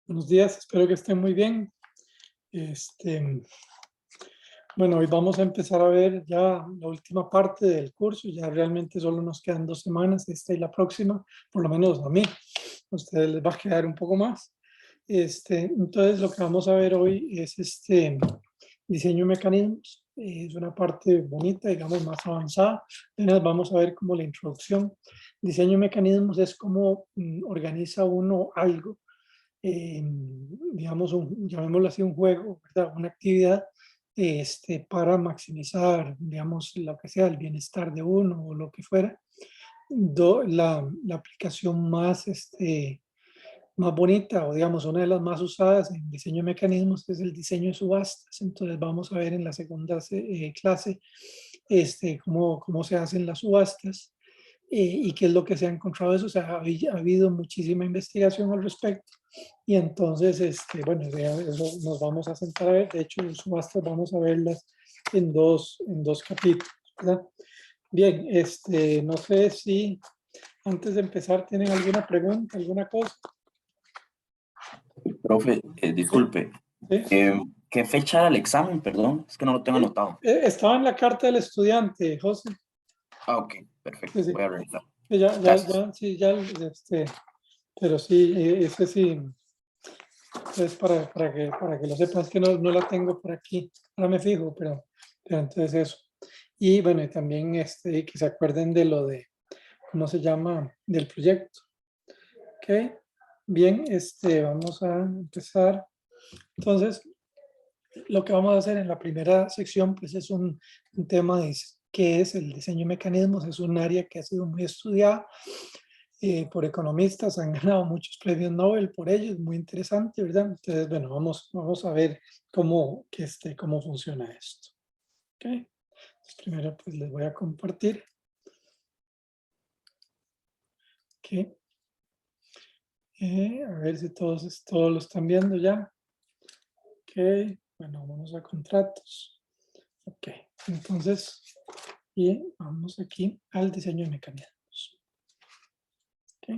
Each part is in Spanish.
Buenos días, espero que estén muy bien. Este, bueno, hoy vamos a empezar a ver ya la última parte del curso. Ya realmente solo nos quedan 2 semanas, esta y la próxima, por lo menos a mí. A ustedes les va a quedar un poco más. Entonces, lo que vamos a ver hoy es diseño de mecanismos. Es una parte bonita, digamos, más avanzada. Apenas vamos a ver como la introducción. Diseño de mecanismos es cómo organiza uno algo, digamos, llamémoslo así, un juego, ¿verdad? Una actividad, para maximizar, digamos, lo que sea, el bienestar de uno o lo que fuera. La aplicación más, más bonita, o digamos, una de las más usadas en diseño de mecanismos es el diseño de subastas. Entonces vamos a ver en la segunda clase, cómo se hacen las subastas, y qué es lo que se ha encontrado de eso. O sea, ha habido muchísima investigación al respecto. Y entonces, bueno, eso nos vamos a sentar a ver. De hecho, las subastas vamos a verlas en dos capítulos, ¿verdad? Bien, no sé si antes de empezar tienen alguna pregunta, alguna cosa. Profe, Sí, disculpe, sí. ¿qué fecha era el examen? Perdón, es que no lo tengo anotado. Estaba en la carta del estudiante, José. Ah, ok, Sí, perfecto, sí. voy a revisar. Ya, Gracias. sí, ya, pero sí, ese sí, es para que lo sepas, que no la tengo por aquí. Ahora me fijo, pero entonces eso. Y bueno, y también que se acuerden de lo de, ¿cómo se llama? Del proyecto. ¿Ok? Bien, vamos a empezar. Entonces, lo que vamos a hacer en la primera sección, pues es un tema de qué es el diseño de mecanismos. Es un área que ha sido muy estudiada por economistas, han ganado muchos premios Nobel por ello, es muy interesante, ¿verdad? Entonces, bueno, vamos a ver cómo funciona esto. ¿Ok? Entonces, primero, pues les voy a compartir. ¿Ok? A ver si todos lo están viendo ya. Ok, bueno, vamos a contratos. Ok, entonces, y vamos aquí al diseño de mecanismos. Ok,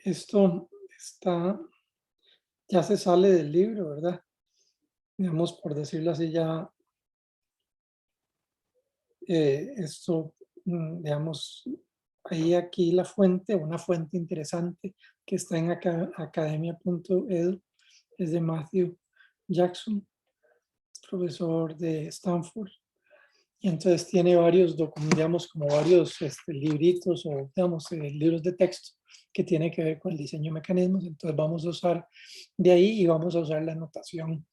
esto ya se sale del libro, ¿verdad? Digamos, por decirlo así, ya esto, digamos, ahí aquí la fuente, una fuente interesante que está en academia.edu, es de Matthew Jackson, profesor de Stanford. Y entonces tiene varios, digamos, como varios libritos o, digamos, libros de texto que tiene que ver con el diseño de mecanismos. Entonces vamos a usar de ahí y vamos a usar la notación.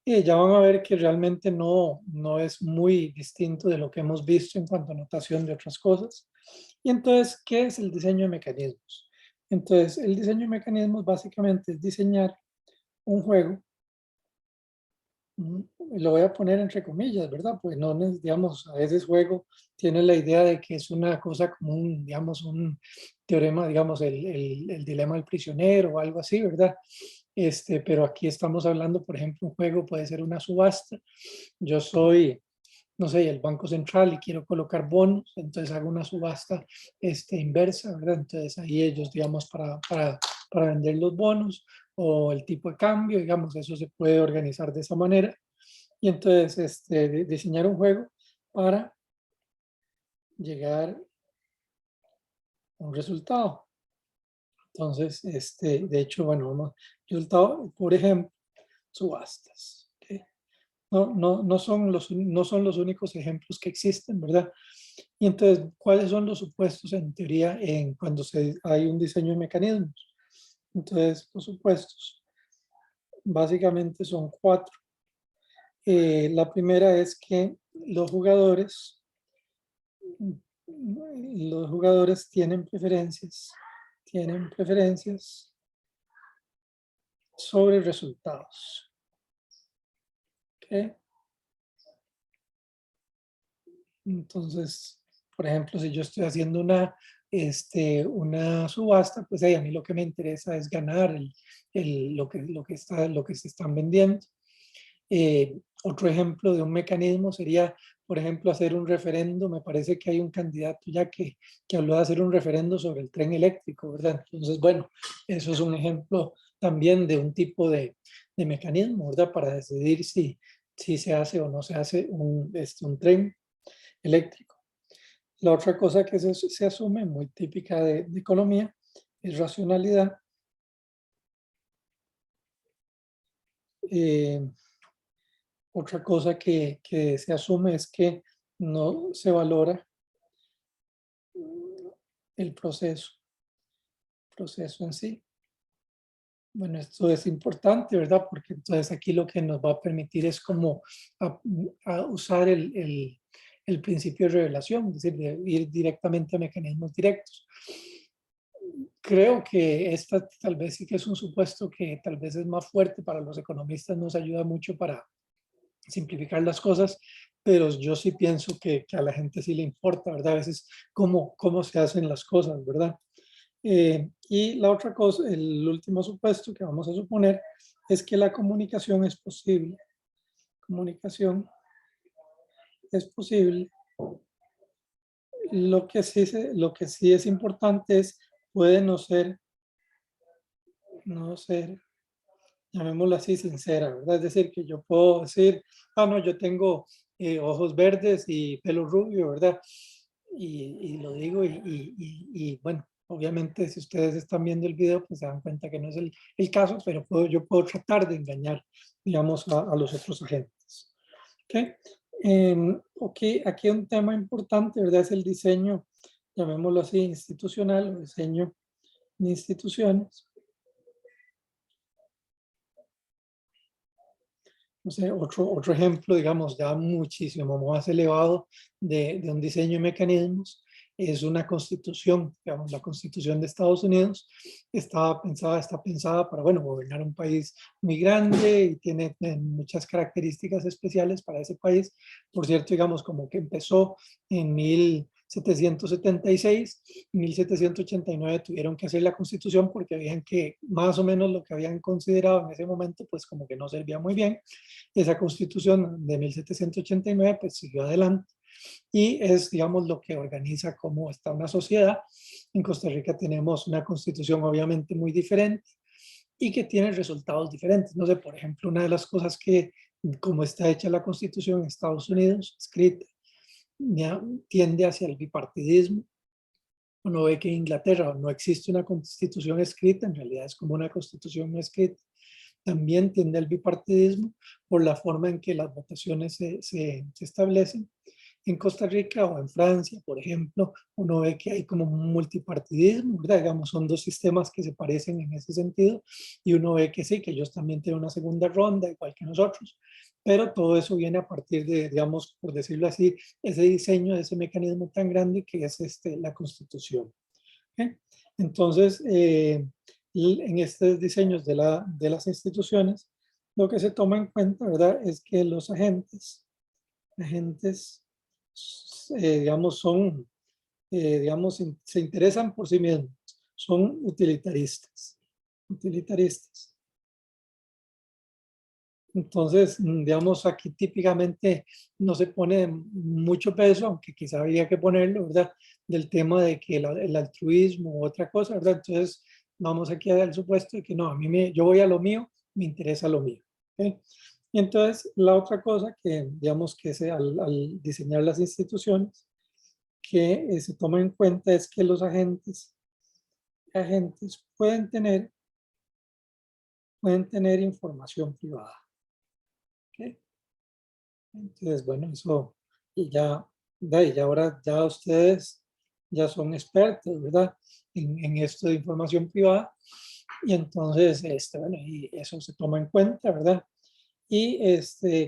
Y ya van a ver que realmente no es muy distinto de lo que hemos visto en cuanto a notación de otras cosas. Y entonces, ¿qué es el diseño de mecanismos? Entonces, el diseño de mecanismos básicamente es diseñar un juego. Lo voy a poner entre comillas, ¿verdad? Pues no, digamos, a veces juego tiene la idea de que es una cosa como digamos, un teorema, digamos, el dilema del prisionero o algo así, ¿verdad? Pero aquí estamos hablando, por ejemplo, un juego puede ser una subasta. Yo soy, no sé, el Banco Central y quiero colocar bonos, entonces hago una subasta inversa, ¿verdad? Entonces ahí ellos, digamos, para vender los bonos o el tipo de cambio, digamos, eso se puede organizar de esa manera. Y entonces diseñar un juego para llegar a un resultado. Entonces, de hecho, bueno, resultado, por ejemplo, subastas. ¿Ok? No son los únicos ejemplos que existen, ¿verdad? Y entonces, ¿cuáles son los supuestos en teoría cuando hay un diseño de mecanismos? Entonces, los supuestos básicamente son 4. La primera es que los jugadores tienen preferencias sobre resultados. ¿Ok? Entonces, por ejemplo, si yo estoy haciendo una subasta, pues a mí lo que me interesa es ganar lo que se están vendiendo. Otro ejemplo de un mecanismo sería, por ejemplo, hacer un referendo. Me parece que hay un candidato ya que habló de hacer un referendo sobre el tren eléctrico, ¿verdad? Entonces, bueno, eso es un ejemplo también de un tipo de mecanismo, ¿verdad? Para decidir si se hace o no se hace un tren eléctrico. La otra cosa que se asume, muy típica de economía, es racionalidad. Otra cosa que se asume es que no se valora el proceso en sí. Bueno, esto es importante, ¿verdad? Porque entonces aquí lo que nos va a permitir es como a usar el principio de revelación, es decir, de ir directamente a mecanismos directos. Creo que esta tal vez sí que es un supuesto que tal vez es más fuerte para los economistas, nos ayuda mucho para simplificar las cosas, pero yo sí pienso que a la gente sí le importa, ¿verdad? A veces cómo se hacen las cosas, ¿verdad? Y la otra cosa, el último supuesto que vamos a suponer es que la comunicación es posible. Comunicación es posible. Lo que sí es importante es, puede no ser, llamémoslo así, sincera, ¿verdad? Es decir, que yo puedo decir, no, yo tengo ojos verdes y pelo rubio, ¿verdad? Y lo digo y bueno, obviamente si ustedes están viendo el video, pues se dan cuenta que no es el caso, pero yo puedo tratar de engañar, digamos, a los otros agentes. ¿Ok? Ok, aquí un tema importante, ¿verdad? Es el diseño, llamémoslo así, institucional, o diseño de instituciones. No sé, otro ejemplo, digamos, ya muchísimo más elevado de un diseño de mecanismos es una constitución, digamos, la constitución de Estados Unidos está pensada para, bueno, gobernar un país muy grande y tiene muchas características especiales para ese país. Por cierto, digamos, como que empezó en 1776, en 1789 tuvieron que hacer la constitución porque veían que más o menos lo que habían considerado en ese momento, pues como que no servía muy bien. Esa constitución de 1789 pues siguió adelante y es, digamos, lo que organiza cómo está una sociedad. En Costa Rica tenemos una constitución obviamente muy diferente y que tiene resultados diferentes. No sé, por ejemplo, una de las cosas que, como está hecha la constitución en Estados Unidos, escrita, ya, tiende hacia el bipartidismo. Uno ve que en Inglaterra no existe una constitución escrita, en realidad es como una constitución no escrita. También tiende al bipartidismo por la forma en que las votaciones se establecen. En Costa Rica o en Francia, por ejemplo, uno ve que hay como un multipartidismo, ¿verdad? Digamos, son dos sistemas que se parecen en ese sentido y uno ve que sí, que ellos también tienen una segunda ronda, igual que nosotros, pero todo eso viene a partir de, digamos, por decirlo así, ese diseño de ese mecanismo tan grande que es la Constitución. ¿Okay? Entonces, en estos diseños de las instituciones, lo que se toma en cuenta, ¿verdad? Es que los agentes, digamos, digamos, se interesan por sí mismos, son utilitaristas. Utilitaristas. Entonces, digamos, aquí típicamente no se pone mucho peso, aunque quizá habría que ponerlo, ¿verdad? Del tema de que el altruismo u otra cosa, ¿verdad? Entonces, vamos aquí a dar el supuesto de que no, yo voy a lo mío, me interesa lo mío. ¿Okay? Y entonces, la otra cosa que, digamos, que al diseñar las instituciones, que se toma en cuenta es que los agentes pueden tener información privada. ¿Okay? Entonces, bueno, eso, y y ahora ya ustedes ya son expertos, ¿verdad? En esto de información privada. Y entonces, bueno, y eso se toma en cuenta, ¿verdad? Y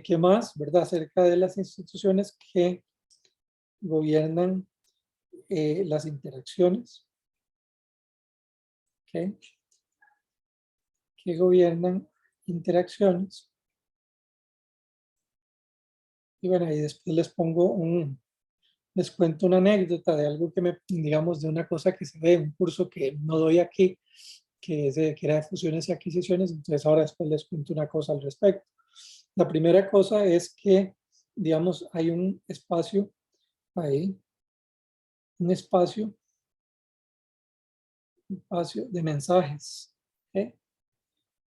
¿qué más, verdad? Acerca de las instituciones que gobiernan las interacciones, ¿ok? Que gobiernan interacciones. Y bueno, y después les cuento una anécdota de algo que digamos, de una cosa que se ve en un curso que no doy aquí, que era de fusiones y adquisiciones, entonces ahora después les cuento una cosa al respecto. La primera cosa es que, digamos, hay un espacio ahí, un espacio de mensajes, ¿eh?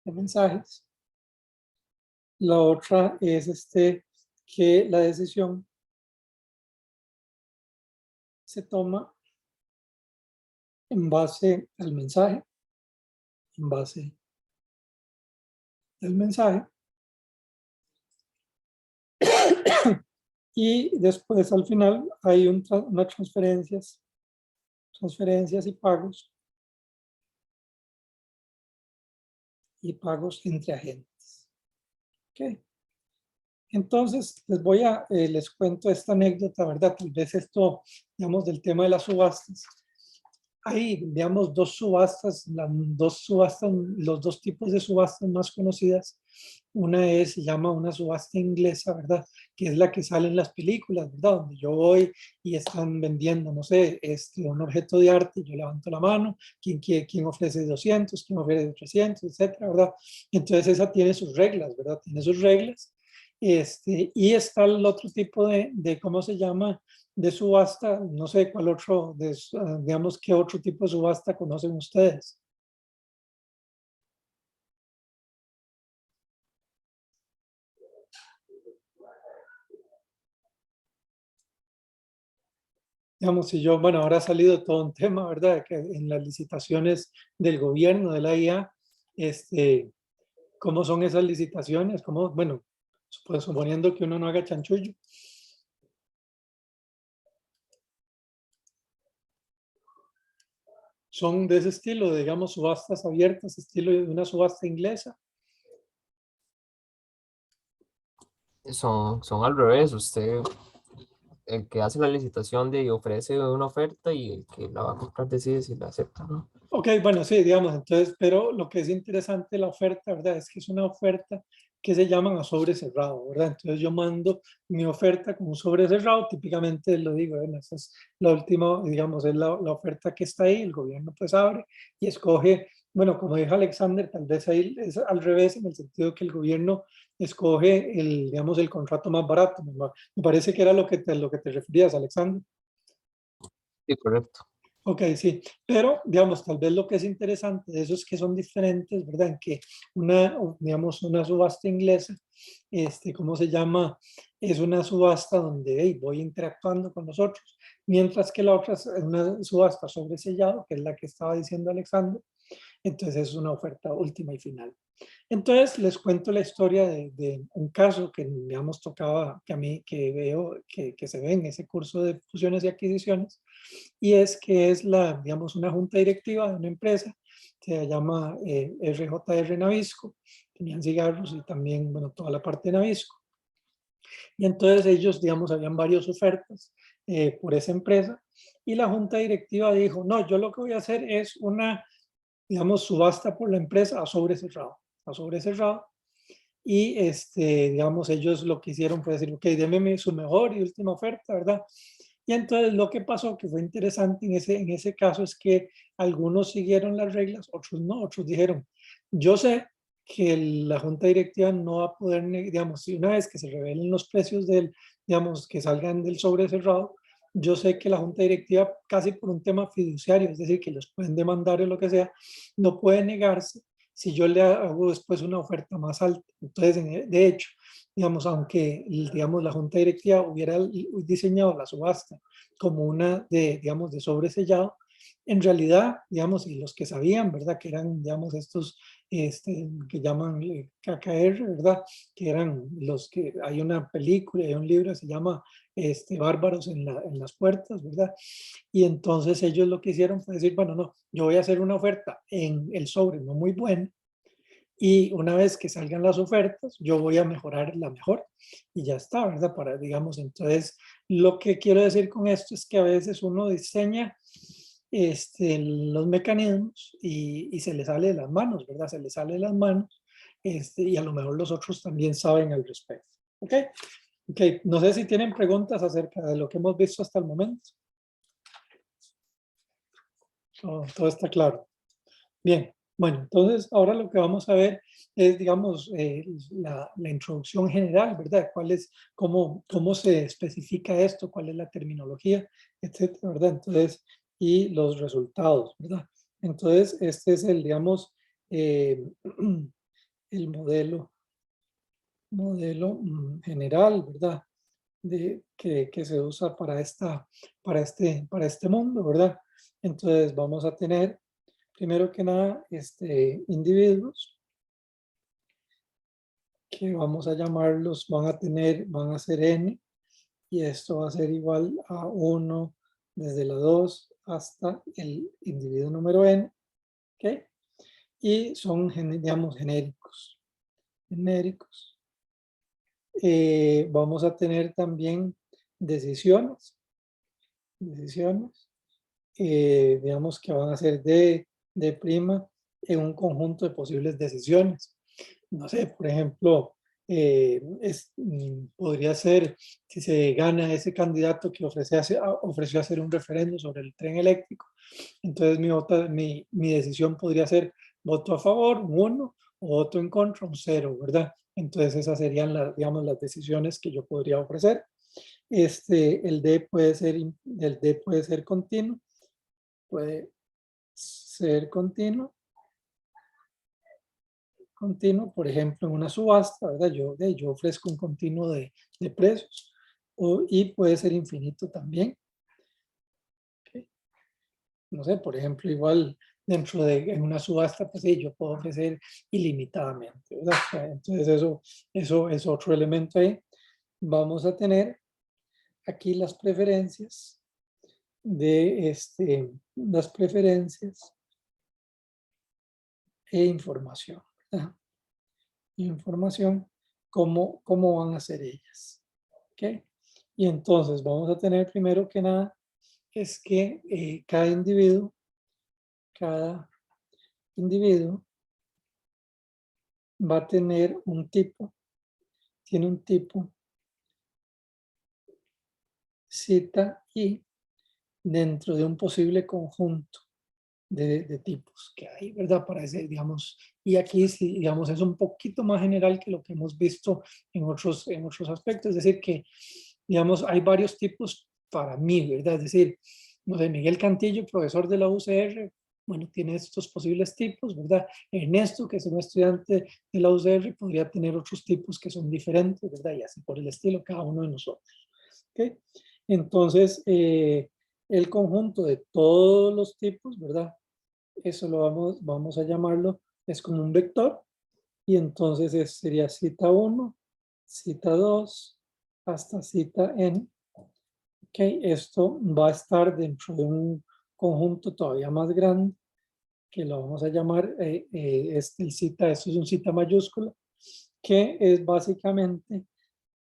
de mensajes. La otra es que la decisión se toma en base al mensaje, en base al mensaje. Y después al final hay unas transferencias y pagos entre agentes. ¿Okay? Entonces, les cuento esta anécdota, ¿verdad? Tal vez esto, digamos, del tema de las subastas. Hay, digamos, dos subastas, los dos tipos de subastas más conocidas. Una se llama una subasta inglesa, ¿verdad? Que es la que sale en las películas, ¿verdad? Donde yo voy y están vendiendo, no sé, un objeto de arte, yo levanto la mano, quién ofrece 200, quién ofrece 300, etcétera, ¿verdad? Entonces esa tiene sus reglas, ¿verdad? Tiene sus reglas. Y está el otro tipo ¿cómo se llama? De subasta, no sé cuál otro, digamos, qué otro tipo de subasta conocen ustedes. Digamos, si yo, bueno, ahora ha salido todo un tema, ¿verdad? Que en las licitaciones del gobierno, de la IA, ¿cómo son esas licitaciones? ¿Cómo, bueno, pues, suponiendo que uno no haga chanchullo? Son de ese estilo, digamos, subastas abiertas, estilo de una subasta inglesa. Son al revés, usted, el que hace la licitación ofrece una oferta y el que la va a comprar decide si la acepta, ¿no? Ok, bueno, sí, digamos, entonces, pero lo que es interesante de la oferta, ¿verdad? Es que es una oferta que se llaman a sobre cerrado, ¿verdad? Entonces yo mando mi oferta con un sobre cerrado, típicamente lo digo, bueno, esa es la última, digamos, es la oferta que está ahí, el gobierno pues abre y escoge, bueno, como dijo Alexander, tal vez ahí es al revés, en el sentido que el gobierno escoge digamos, el contrato más barato. Me parece que era lo que te referías, Alexander. Sí, correcto. Ok, sí, pero digamos, tal vez lo que es interesante de eso es que son diferentes, ¿verdad? En que digamos, una subasta inglesa, ¿cómo se llama? Es una subasta donde hey, voy interactuando con los otros, mientras que la otra es una subasta sobre sellado, que es la que estaba diciendo Alexander, entonces es una oferta última y final. Entonces les cuento la historia de un caso que, digamos, tocaba, que a mí, que veo, que se ve en ese curso de fusiones y adquisiciones, y es que es digamos, una junta directiva de una empresa, se llama RJR Navisco, tenían cigarros y también, bueno, toda la parte de Navisco. Y entonces ellos, digamos, habían varias ofertas por esa empresa, y la junta directiva dijo, no, yo lo que voy a hacer es una, digamos, subasta por la empresa a sobre cerrado. Y, digamos, ellos lo que hicieron fue decir, ok, démeme su mejor y última oferta, ¿verdad? Y entonces lo que pasó, que fue interesante en ese caso, es que algunos siguieron las reglas, otros no, otros dijeron, yo sé que la junta directiva no va a poder, digamos, si una vez que se revelen los precios digamos, que salgan del sobre cerrado, yo sé que la junta directiva, casi por un tema fiduciario, es decir, que los pueden demandar o lo que sea, no puede negarse si yo le hago después una oferta más alta. Entonces, de hecho, digamos, aunque, digamos, la junta directiva hubiera diseñado la subasta como una digamos, de sobresellado, en realidad, digamos, y los que sabían, ¿verdad? Que eran, digamos, estos que llaman KKR, ¿verdad? Que eran los que, hay una película, hay un libro que se llama Bárbaros en las puertas, ¿verdad? Y entonces ellos lo que hicieron fue decir, bueno, no, yo voy a hacer una oferta en el sobre no muy buena, y una vez que salgan las ofertas, yo voy a mejorar la mejor y ya está, ¿verdad? Para, digamos, entonces, lo que quiero decir con esto es que a veces uno diseña los mecanismos y se le sale de las manos, ¿verdad? Se le sale de las manos y a lo mejor los otros también saben al respecto. ¿Ok? Ok, no sé si tienen preguntas acerca de lo que hemos visto hasta el momento. Todo está claro. Bien, bueno, entonces ahora lo que vamos a ver es, digamos, la introducción general, ¿verdad? Cómo se especifica esto, cuál es la terminología, etcétera, ¿verdad? Entonces, y los resultados, ¿verdad? Entonces, este es digamos, el modelo general, ¿verdad? Que se usa para este mundo, ¿verdad? Entonces vamos a tener, primero que nada, individuos que vamos a llamarlos, van a ser n, y esto va a ser igual a 1 desde la 2 hasta el individuo número n, ¿ok? Y son, digamos, genéricos. Vamos a tener también decisiones, digamos que van a ser de prima en un conjunto de posibles decisiones. No sé, por ejemplo, podría ser si se gana ese candidato que ofreció hacer un referendo sobre el tren eléctrico. Entonces mi decisión podría ser voto a favor, un 1, o voto en contra, un 0, ¿verdad? Entonces esas serían digamos, las decisiones que yo podría ofrecer. El D puede ser continuo, por ejemplo, en una subasta, ¿verdad? Yo ofrezco un continuo de precios, y puede ser infinito también. ¿Okay? No sé, por ejemplo, igual en una subasta, pues sí, yo puedo ofrecer ilimitadamente, ¿verdad? O sea, entonces eso es otro elemento ahí. Vamos a tener aquí las preferencias e información, ¿verdad? Información, cómo van a ser ellas, ¿ok? Y entonces vamos a tener primero que nada, es que cada individuo va a tener tiene un tipo cita i dentro de un posible conjunto de tipos que hay, ¿verdad? Para ese, digamos, y aquí, sí, digamos, es un poquito más general que lo que hemos visto en otros aspectos, es decir, que, digamos, hay varios tipos para mí, ¿verdad? Es decir, no sé, Miguel Cantillo, profesor de la UCR, bueno, tiene estos posibles tipos, ¿verdad? Ernesto, que es un estudiante de la UCR, podría tener otros tipos que son diferentes, ¿verdad? Y así por el estilo, cada uno de nosotros, ¿ok? Entonces, el conjunto de todos los tipos, ¿verdad? Eso vamos a llamarlo, es como un vector, y entonces sería cita 1, cita 2, hasta cita n. Ok, esto va a estar dentro de un conjunto todavía más grande, que lo vamos a llamar, esto es un cita mayúscula, que es básicamente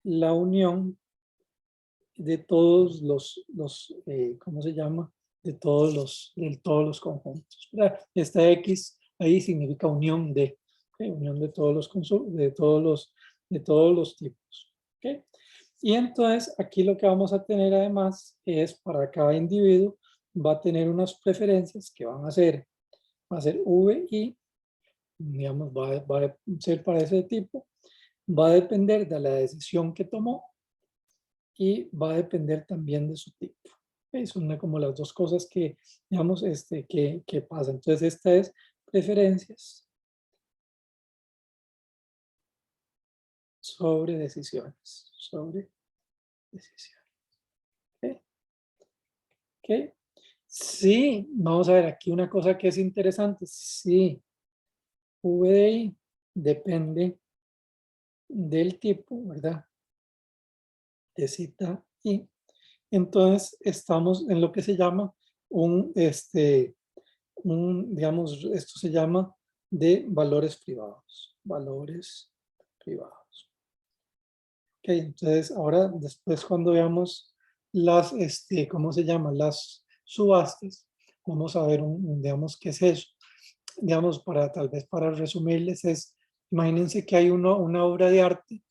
la unión de todos ¿cómo se llama? De todos los conjuntos, ¿verdad? Esta X ahí significa unión unión de todos los tipos, ¿ok? Y entonces aquí lo que vamos a tener además es para cada individuo va a tener unas preferencias que va a ser V y, digamos, va a ser para ese tipo, va a depender de la decisión que tomó y va a depender también de su tipo. Son como las dos cosas que, digamos, que pasan. Entonces, esta es preferencias sobre decisiones. ¿Ok? ¿Ok? Sí, vamos a ver aquí una cosa que es interesante. Sí, V de I depende del tipo, ¿verdad? De cita I. Entonces, estamos en lo que se llama digamos, esto se llama de valores privados. Valores privados. Ok, entonces ahora después cuando veamos ¿cómo se llama? Las subastas, vamos a ver digamos, ¿qué es eso? Digamos, tal vez para resumirles imagínense que hay una obra de arte,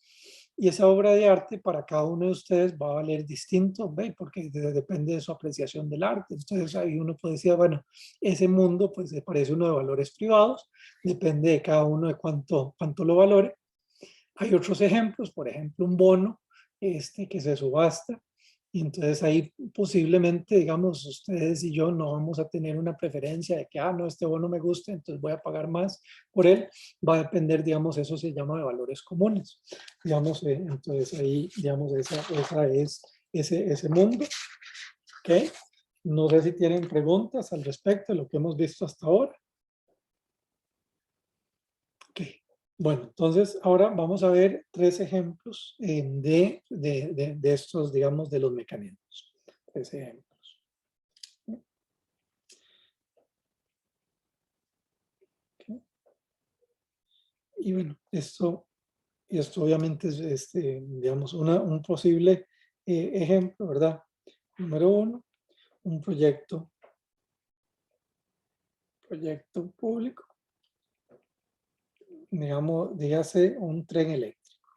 y esa obra de arte para cada uno de ustedes va a valer distinto, ¿ve? Porque depende de su apreciación del arte. Entonces ahí uno puede decir, bueno, ese mundo pues se parece uno de valores privados, depende de cada uno de cuánto lo valore. Hay otros ejemplos, por ejemplo, un bono que se subasta, Y entonces ahí posiblemente, digamos, ustedes y yo no vamos a tener una preferencia de que, no, este bono me gusta, entonces voy a pagar más por él. Va a depender, digamos, eso se llama de valores comunes. Digamos, entonces ahí, digamos, esa es ese mundo. ¿Ok? No sé si tienen preguntas al respecto de lo que hemos visto hasta ahora. Ok. Bueno, entonces ahora vamos a ver 3 ejemplos de estos, digamos, de los mecanismos. 3 ejemplos. Ok. Y bueno, esto obviamente es, digamos, un posible ejemplo, ¿verdad? Número 1, un proyecto público, digamos, dígase un tren eléctrico.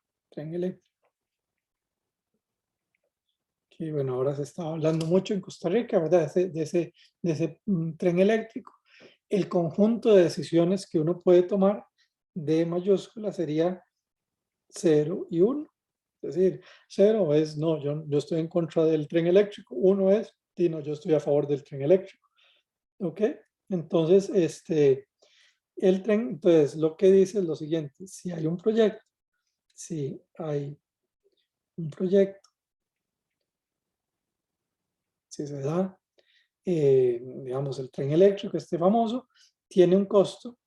Que bueno, ahora se está hablando mucho en Costa Rica, ¿verdad? De ese tren eléctrico. El conjunto de decisiones que uno puede tomar de mayúscula sería 0 y 1. Es decir, 0 es, no, yo estoy en contra del tren eléctrico. 1 es, sí, no, yo estoy a favor del tren eléctrico. ¿Ok? Entonces, el tren, entonces, lo que dice es lo siguiente. Si hay un proyecto, si se da, digamos, el tren eléctrico, este famoso, tiene un costo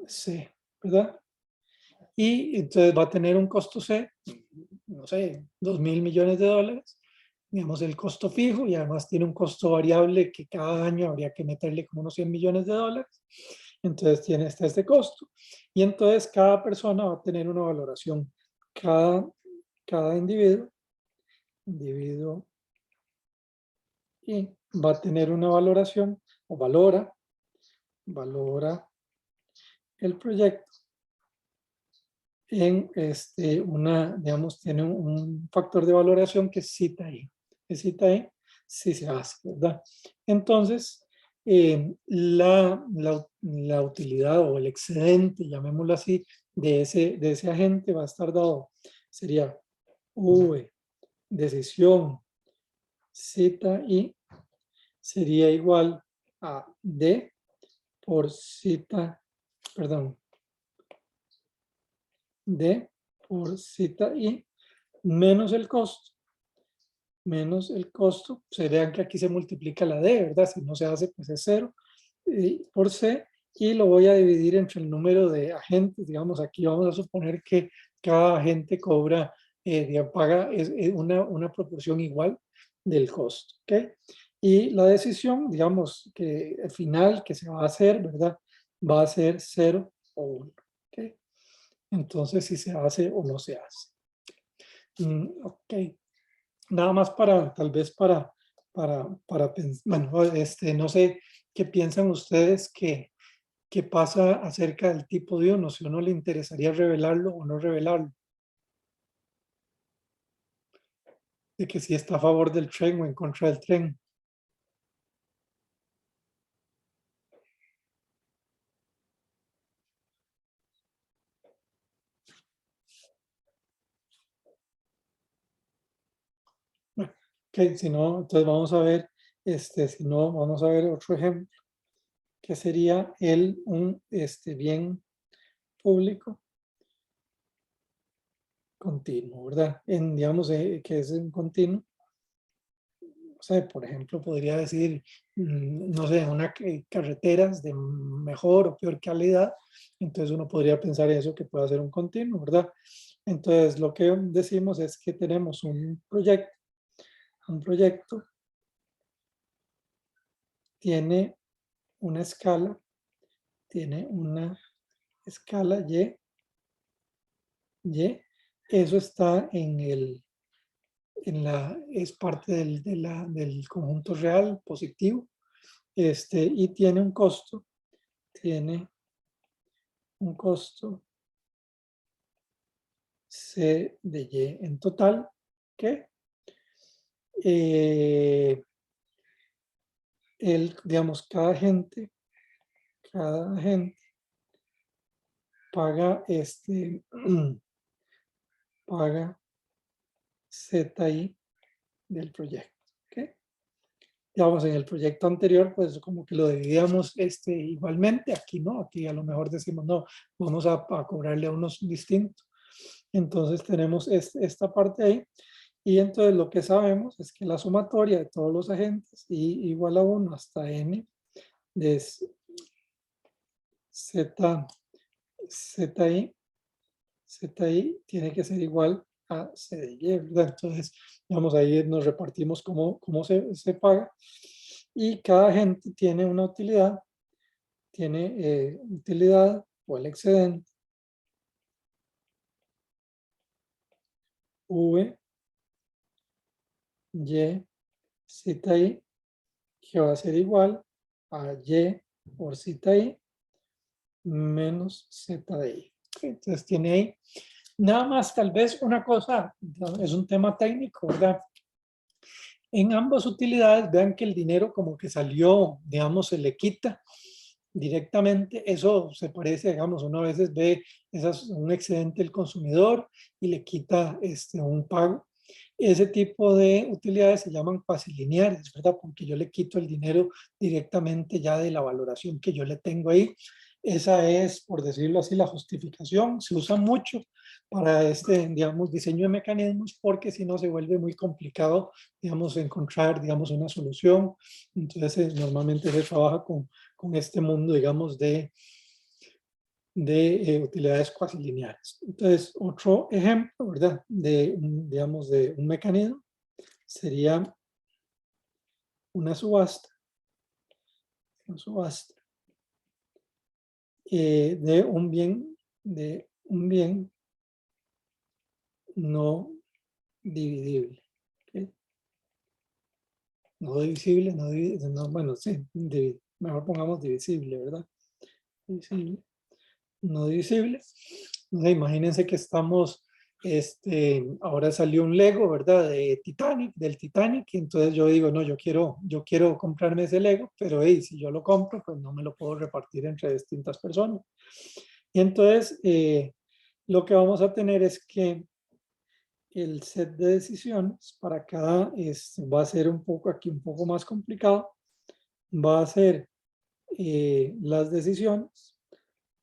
C, ¿verdad? Y entonces va a tener un costo C, no sé, 2.000 millones de dólares, digamos, el costo fijo, y además tiene un costo variable que cada año habría que meterle como unos 100 millones de dólares. Entonces está este costo. Y entonces cada persona va a tener una valoración. Cada individuo y va a tener una valoración o valora el proyecto en digamos, tiene un factor de valoración que cita ahí, si se hace, ¿verdad? Entonces, la utilidad o el excedente, llamémoslo así, de ese agente va a estar dado, sería V, decisión, cita I, sería igual a D por cita, perdón, D por cita I menos el costo, se vean que aquí se multiplica la D, ¿verdad? Si no se hace, pues es 0 por C, y lo voy a dividir entre el número de agentes. Digamos, aquí vamos a suponer que cada agente cobra, paga una proporción igual del costo, ¿ok? Y la decisión, digamos, que al final que se va a hacer, ¿verdad? Va a ser 0 o 1, ¿ok? Entonces, si se hace o no se hace. Ok. Nada más tal vez para pensar, bueno, no sé qué piensan ustedes que pasa acerca del tipo de uno, si a uno le interesaría revelarlo o no revelarlo, de que si está a favor del tren o en contra del tren. Bueno, ok, si no, entonces vamos a ver, si no, vamos a ver otro ejemplo, que sería un bien público continuo, ¿verdad? Digamos, que es un continuo. O sea, por ejemplo, podría decir, no sé, carreteras de mejor o peor calidad. Entonces uno podría pensar eso que puede ser un continuo, ¿verdad? Entonces lo que decimos es que tenemos un proyecto tiene una escala, Y, eso está es parte del conjunto real positivo, y tiene un costo C de Y en total, que digamos, cada agente paga paga ZI del proyecto. ¿Ok? Digamos, en el proyecto anterior, pues como que lo dividíamos igualmente. Aquí no, aquí a lo mejor decimos, no, vamos a cobrarle a unos distintos. Entonces tenemos esta parte ahí. Y entonces lo que sabemos es que la sumatoria de todos los agentes I igual a 1 hasta N de ZI tiene que ser igual a CDY, ¿verdad? Entonces, vamos ahí nos repartimos cómo se paga. Y cada agente tiene una utilidad, tiene utilidad o el excedente V, Y, ZI, que va a ser igual a Y por ZI menos ZI. Entonces tiene ahí nada más, tal vez una cosa, es un tema técnico, ¿verdad? En ambas utilidades, vean que el dinero como que salió, digamos, se le quita directamente. Eso se parece, digamos, uno a veces ve un excedente del consumidor y le quita un pago. Ese tipo de utilidades se llaman cuasilineares, ¿verdad? Porque yo le quito el dinero directamente ya de la valoración que yo le tengo ahí. Esa es, por decirlo así, la justificación. Se usa mucho para digamos, diseño de mecanismos porque si no se vuelve muy complicado, digamos, encontrar, digamos, una solución. Entonces, normalmente se trabaja con este mundo, digamos, de utilidades cuasilineares. Entonces, otro ejemplo, ¿verdad? Digamos, de un mecanismo sería una subasta de un bien no dividible. ¿Ok? No divisible, bueno, sí, mejor pongamos divisible, ¿verdad? Divisible, no divisible. Imagínense que estamos, ahora salió un Lego, ¿verdad? Del Titanic, y entonces yo digo, no, yo quiero comprarme ese Lego, pero si yo lo compro, pues no me lo puedo repartir entre distintas personas. Y entonces, lo que vamos a tener es que el set de decisiones para cada, va a ser un poco más complicado, va a ser las decisiones,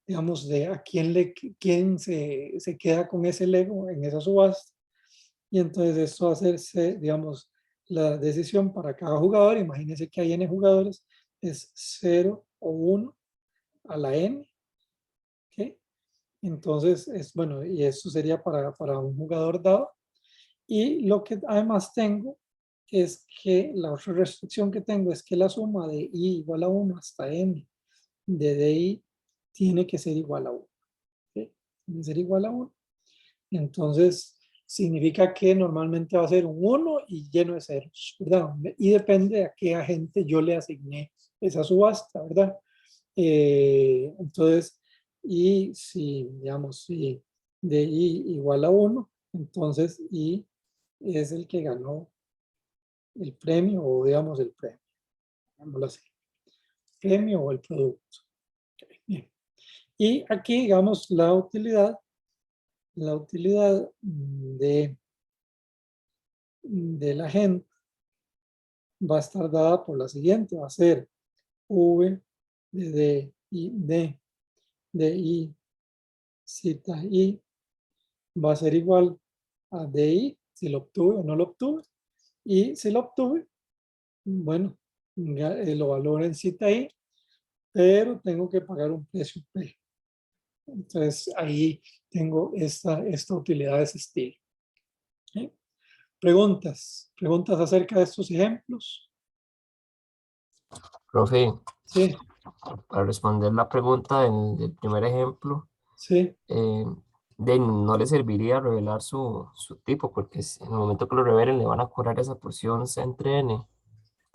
digamos, de a quién se queda con ese Lego en esa subasta. Y entonces esto va a hacerse, digamos, la decisión para cada jugador. Imagínense que hay n jugadores, es 0 o 1 a la n. ¿Okay? Entonces, bueno, y esto sería para un jugador dado. Y lo que además tengo es que la otra restricción que tengo es que la suma de I igual a 1 hasta n de DI tiene que ser igual a 1. ¿Okay? Tiene que ser igual a 1. Entonces, significa que normalmente va a ser un 1 y lleno de ceros, ¿verdad? Y depende a qué agente yo le asigné esa subasta, ¿verdad? Entonces, y si, digamos, si de I igual a 1, entonces I es el que ganó el premio o digamos el premio, digámoslo así, premio o el producto. Okay, bien. Y aquí, digamos, la utilidad de la gente va a estar dada por la siguiente, va a ser V de I, cita I, va a ser igual a DI, si lo obtuve o no lo obtuve, y si lo obtuve, bueno, lo valoro en cita I, pero tengo que pagar un precio P. Entonces ahí tengo esta utilidad de ese estilo. ¿Sí? Preguntas acerca de estos ejemplos. Profe, Sí, para responder la pregunta del primer ejemplo, sí, eh, no le serviría revelar su tipo, porque en el momento que lo revelen le van a cobrar esa porción C entre N.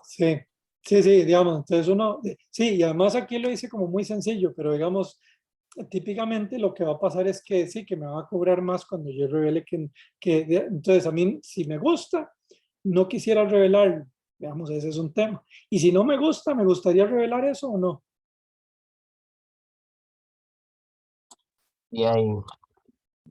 sí, sí, digamos, entonces sí, y además aquí lo hice como muy sencillo, pero digamos, típicamente lo que va a pasar es que sí, que me va a cobrar más cuando yo revele entonces a mí, si me gusta, no quisiera revelarlo, digamos, ese es un tema. Y si no me gusta, ¿me gustaría revelar eso o no? Y ahí,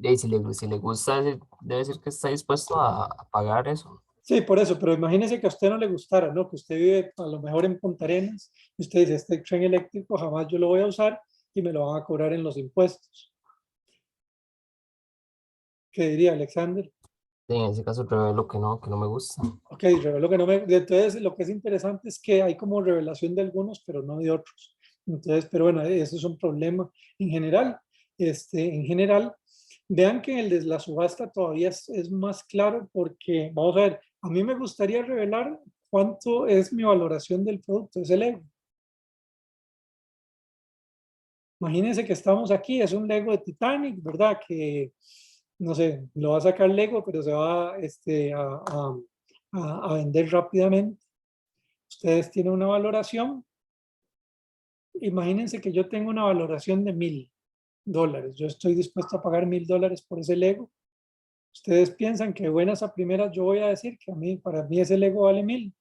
Y si le gusta, debe ser que está dispuesto a pagar eso. Sí, por eso, pero imagínese que a usted no le gustara, ¿no? Que usted vive a lo mejor en Punta Arenas y usted dice, este tren eléctrico jamás yo lo voy a usar y me lo van a cobrar en los impuestos. ¿Qué diría Alexander? Y en ese caso revelo que no me gusta. Ok, revelo que no me... Entonces, lo que es interesante es que hay como revelación de algunos, pero no de otros. Entonces, pero bueno, eso es un problema en general. En general, vean que en el de la subasta todavía es más claro porque, vamos a ver, a mí me gustaría revelar cuánto es mi valoración del producto, es el ego. Imagínense que estamos aquí, es un Lego de Titanic, ¿verdad? Que, no sé, lo va a sacar Lego, pero se va a vender rápidamente. Ustedes tienen una valoración. Imagínense que yo tengo una valoración de $1000. Yo estoy dispuesto a pagar $1000 por ese Lego. Ustedes piensan que buenas a primeras yo voy a decir que para mí ese Lego vale 1000.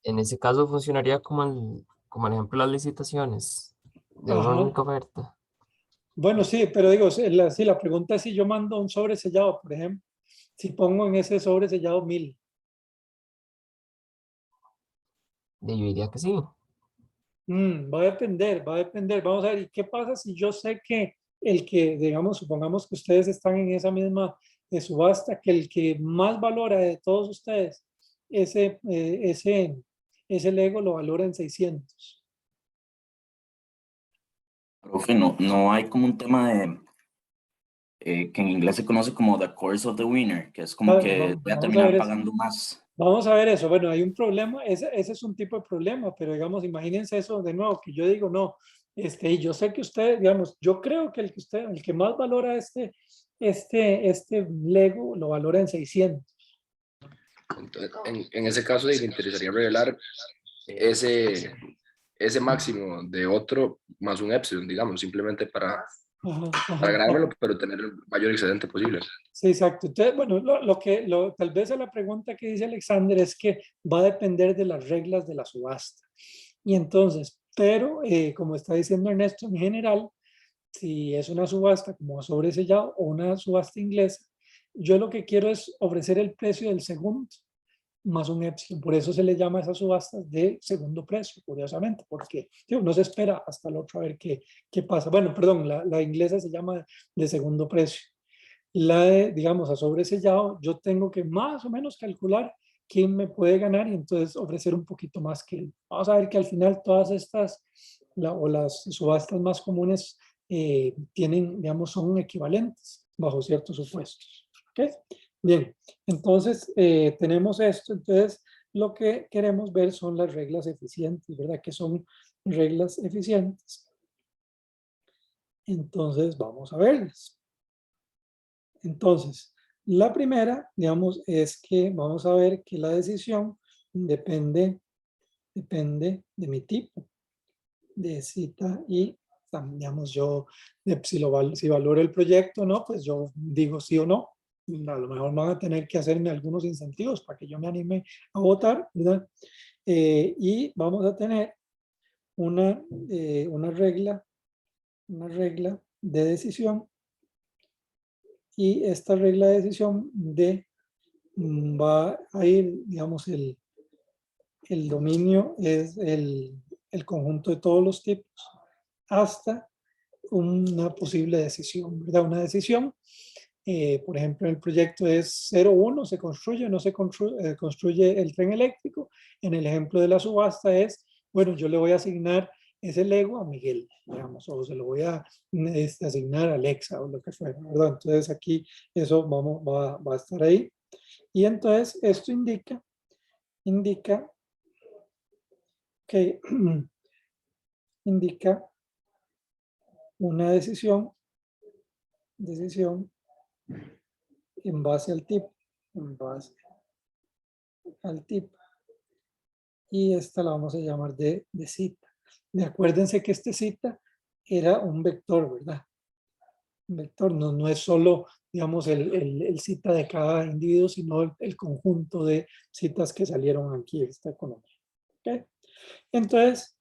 En ese caso funcionaría como el ejemplo de las licitaciones, de una Ajá. única oferta. Bueno, sí, pero digo, sí, la pregunta es si yo mando un sobre sellado, por ejemplo. Si pongo en ese sobre sellado 1000. Y yo diría que sí. Va a depender, va a depender. Vamos a ver, ¿y qué pasa si yo sé que el que, digamos, supongamos que ustedes están en esa misma subasta, que el que más valora de todos ustedes, ese Lego lo valora en 600? Profe, no hay como un tema de, que en inglés se conoce como the curse of the winner, que es como que voy a Vamos a ver terminar eso. pagando más. Vamos a ver eso. Bueno, hay un problema, ese es un tipo de problema, pero digamos, imagínense eso de nuevo, que yo digo, no, y yo sé que usted, digamos, yo creo que el que más valora este Lego lo valora en 600. Entonces, en ese caso, le interesaría revelar ese, ese máximo de otro más un epsilon, digamos, simplemente Ajá, para ajá. ganármelo, pero tener el mayor excedente posible. Sí, exacto. Entonces, bueno, tal vez la pregunta que dice Alexander es que va a depender de las reglas de la subasta. Y entonces, pero como está diciendo Ernesto, en general, si es una subasta como sobresellado o una subasta inglesa, yo lo que quiero es ofrecer el precio del segundo más un epsilon. Por eso se le llama a esas subastas de segundo precio, curiosamente, porque uno se espera hasta el otro a ver qué pasa. Bueno, perdón, la inglesa se llama de segundo precio. La de, digamos, a sobresellado, yo tengo que más o menos calcular quién me puede ganar y entonces ofrecer un poquito más que él. Vamos a ver que al final todas estas, o las subastas más comunes, tienen, digamos, son equivalentes bajo ciertos supuestos. ¿Ok? Bien, entonces tenemos esto. Entonces, lo que queremos ver son las reglas eficientes, ¿verdad? ¿Qué son reglas eficientes? Entonces, vamos a verlas. Entonces, la primera, digamos, es que vamos a ver que la decisión depende de mi tipo de cita y, digamos, yo, si valoro el proyecto o no, pues yo digo sí o no. A lo mejor van a tener que hacerme algunos incentivos para que yo me anime a votar, ¿verdad? Y vamos a tener una, una regla de decisión, y esta regla de decisión va a ir, digamos, el dominio es el conjunto de todos los tipos hasta una posible decisión, ¿verdad? Una decisión, por ejemplo, el proyecto es 01, se construye o no se construye el tren eléctrico. En el ejemplo de la subasta es, bueno, yo le voy a asignar ese Lego a Miguel, digamos, o se lo voy a asignar a Alexa o lo que fuera, ¿verdad? Entonces aquí eso va a estar ahí. Y entonces esto indica que indica una decisión en base al tipo, en base al tipo. Y esta la vamos a llamar de cita. Acuérdense que este cita era un vector, ¿verdad? Un vector no es solo, digamos, el cita de cada individuo, sino el conjunto de citas que salieron aquí de esta economía. ¿Okay? Entonces,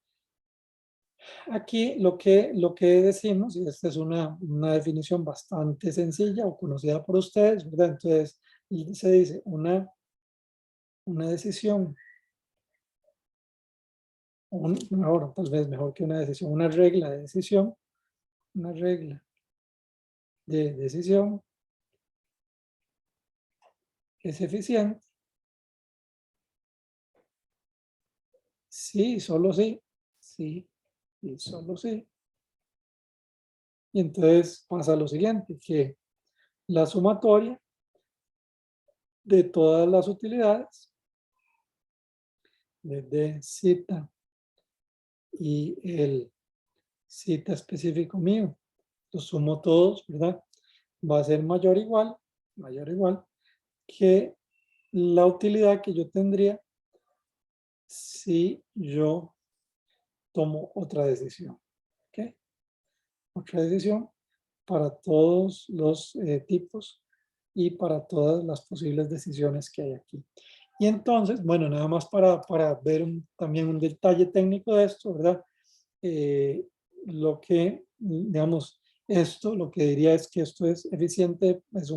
Aquí lo que decimos, y esta es una definición bastante sencilla o conocida por ustedes, ¿verdad? Entonces, se dice una decisión, ahora tal vez mejor que una decisión, una regla de decisión, una regla de decisión es eficiente sí, solo sí, sí, y solo sí. Y entonces pasa lo siguiente, que la sumatoria de todas las utilidades, desde cita y el cita específico mío, los sumo todos, ¿verdad? Va a ser mayor o igual que la utilidad que yo tendría si yo tomo otra decisión, ¿ok? Otra decisión para todos los tipos y para todas las posibles decisiones que hay aquí. Y entonces, bueno, nada más para ver también un detalle técnico de esto, ¿verdad? Lo que, digamos, esto, lo que diría es que esto es eficiente, es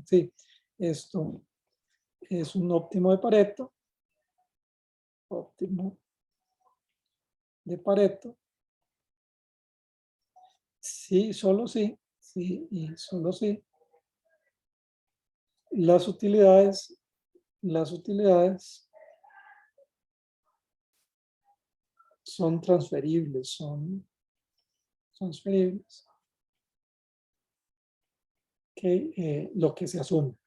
sí, esto es un óptimo de Pareto, óptimo de Pareto, sí, solo sí, sí y solo sí. Las utilidades son transferibles, son transferibles, que lo que se asume,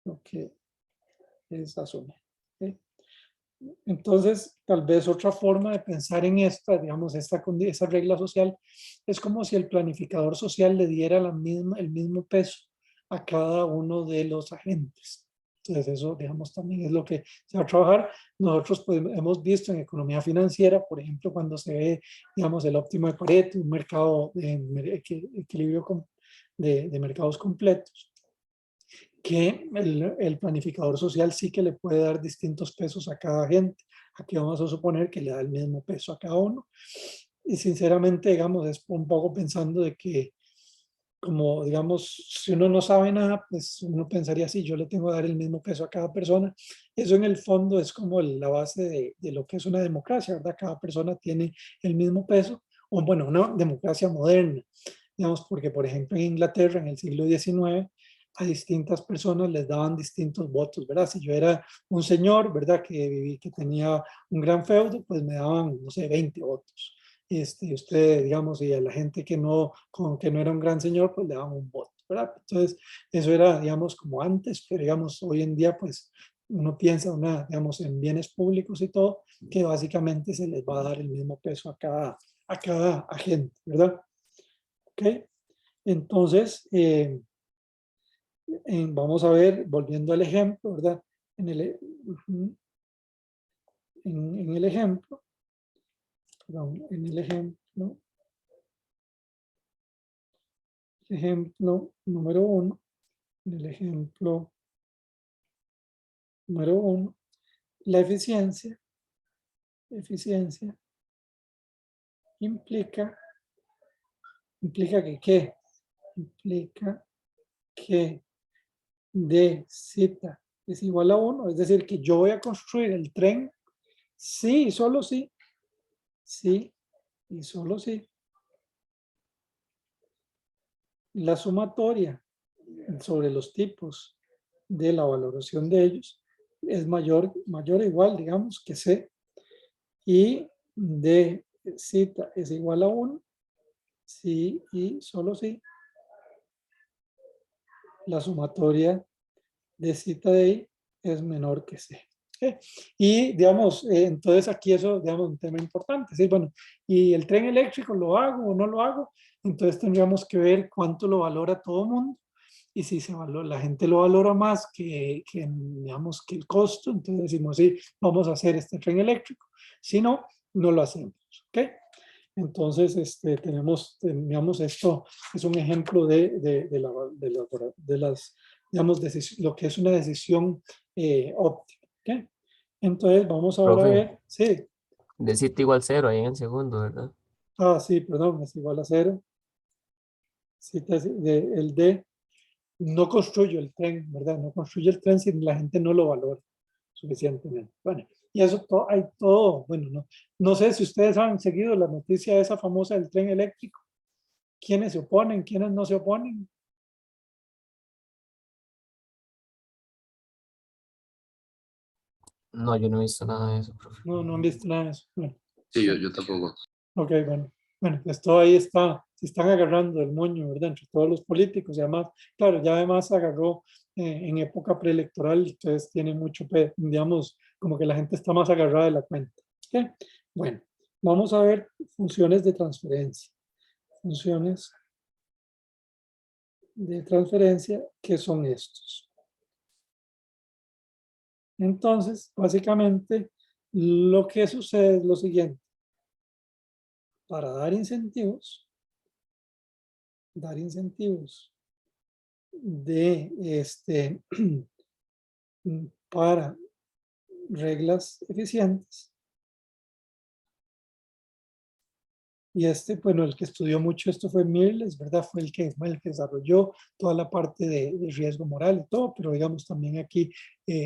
lo que es asume. ¿Okay? Entonces, tal vez otra forma de pensar en esta, digamos, esa regla social, es como si el planificador social le diera el mismo peso a cada uno de los agentes. Entonces, eso, digamos, también es lo que se va a trabajar. Nosotros pues, hemos visto en economía financiera, por ejemplo, cuando se ve, digamos, el óptimo de Pareto, un mercado de equilibrio de mercados completos, que el planificador social sí que le puede dar distintos pesos a cada agente. Aquí vamos a suponer que le da el mismo peso a cada uno. Y sinceramente, digamos, es un poco pensando de que, como digamos, si uno no sabe nada, pues uno pensaría así, yo le tengo que dar el mismo peso a cada persona. Eso en el fondo es como la base de lo que es una democracia, ¿verdad? Cada persona tiene el mismo peso, o bueno, una democracia moderna, digamos, porque por ejemplo en Inglaterra en el siglo XIX a distintas personas les daban distintos votos, ¿verdad? Si yo era un señor, ¿verdad? Que tenía un gran feudo, pues me daban, no sé, 20 votos. Usted, digamos, y a la gente que no era un gran señor, pues le daban un voto, ¿verdad? Entonces, eso era, digamos, como antes, pero digamos, hoy en día, pues, uno piensa, digamos, en bienes públicos y todo, que básicamente se les va a dar el mismo peso a cada agente, ¿verdad? ¿Ok? Entonces, vamos a ver, volviendo al ejemplo, ¿verdad? En el ejemplo, perdón, en el ejemplo número 1, en el ejemplo número 1, la eficiencia implica que ¿qué? Implica que D zeta es igual a 1, es decir, que yo voy a construir el tren, sí, solo sí, sí y solo sí. La sumatoria sobre los tipos de la valoración de ellos es mayor o igual, digamos, que C. Y D zeta es igual a 1, sí y solo sí. La sumatoria de zeta de I es menor que C. ¿Okay? Y, digamos, entonces aquí eso, digamos, un tema importante. ¿Sí? Bueno, ¿y el tren eléctrico lo hago o no lo hago? Entonces tendríamos que ver cuánto lo valora todo el mundo. Y si la gente lo valora más digamos, que el costo, entonces decimos, sí, vamos a hacer este tren eléctrico. Si no, no lo hacemos. ¿Ok? Entonces, digamos, esto es un ejemplo de las, digamos, lo que es una decisión óptima. ¿Okay? Entonces, vamos ahora a Profe, ver, sí, de cita igual 0 ahí en el segundo, ¿verdad? Sí, perdón, es igual a 0. Cita el D. No construyo el tren, ¿verdad? No construye el tren si la gente no lo valora suficientemente. Bueno, y eso hay todo, bueno, no sé si ustedes han seguido la noticia esa famosa del tren eléctrico. ¿Quiénes se oponen? ¿Quiénes no se oponen? No, yo no he visto nada de eso, profe. No han visto nada de eso. Bueno, Sí, yo tampoco. ok, bueno. Bueno, pues todo ahí está, se están agarrando el moño, ¿verdad? Entre todos los políticos y además, claro, ya además agarró en época preelectoral, entonces tiene mucho, digamos, como que la gente está más agarrada de la cuenta. ¿Ok? Bueno, vamos a ver funciones de transferencia. Funciones de transferencia, ¿qué son estos? Entonces, básicamente, lo que sucede es lo siguiente. Para dar incentivos de para reglas eficientes. Y bueno, el que estudió mucho esto fue Mirles, ¿verdad? Fue el que desarrolló toda la parte de riesgo moral y todo, pero digamos también aquí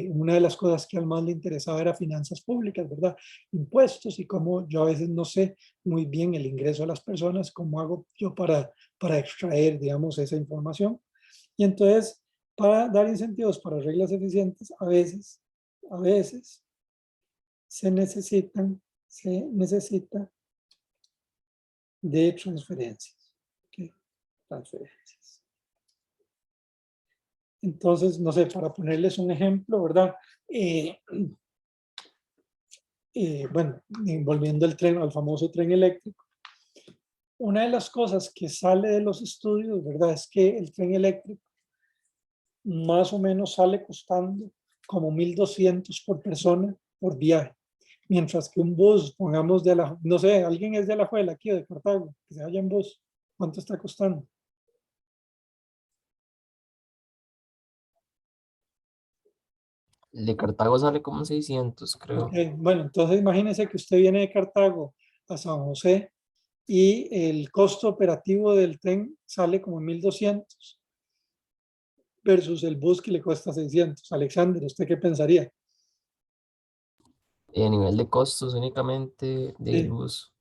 una de las cosas que al más le interesaba era finanzas públicas, ¿verdad? Impuestos y cómo yo a veces no sé muy bien el ingreso de las personas, cómo hago yo para extraer, digamos, esa información. Y entonces, para dar incentivos para reglas eficientes, a veces se necesita de transferencias. ¿Okay? Transferencias. Entonces, no sé, para ponerles un ejemplo, ¿verdad? Bueno, volviendo al famoso tren eléctrico, una de las cosas que sale de los estudios, ¿verdad? Es que el tren eléctrico más o menos sale costando como 1.200 por persona por viaje. Mientras que un bus, pongamos no sé, alguien es de Alajuela aquí o de Cartago, que se vaya en bus, ¿cuánto está costando? El de Cartago sale como 600, creo. Okay. Bueno, entonces imagínense que usted viene de Cartago a San José y el costo operativo del tren sale como 1.200 versus el bus que le cuesta 600. Alexander, ¿usted qué pensaría? A nivel de costos únicamente de Sí. bus.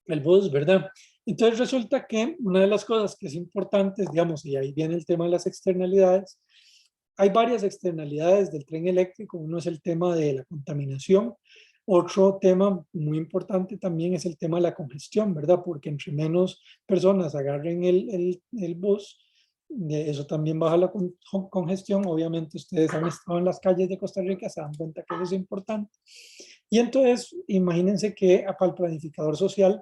El bus, ¿verdad? Entonces resulta que una de las cosas que es importante, digamos, y ahí viene el tema de las externalidades, hay varias externalidades del tren eléctrico. Uno es el tema de la contaminación. Otro tema muy importante también es el tema de la congestión, ¿verdad? Porque entre menos personas agarren el bus, eso también baja la congestión. Obviamente ustedes han estado en las calles de Costa Rica, se dan cuenta que eso es importante. Y entonces, imagínense que para el planificador social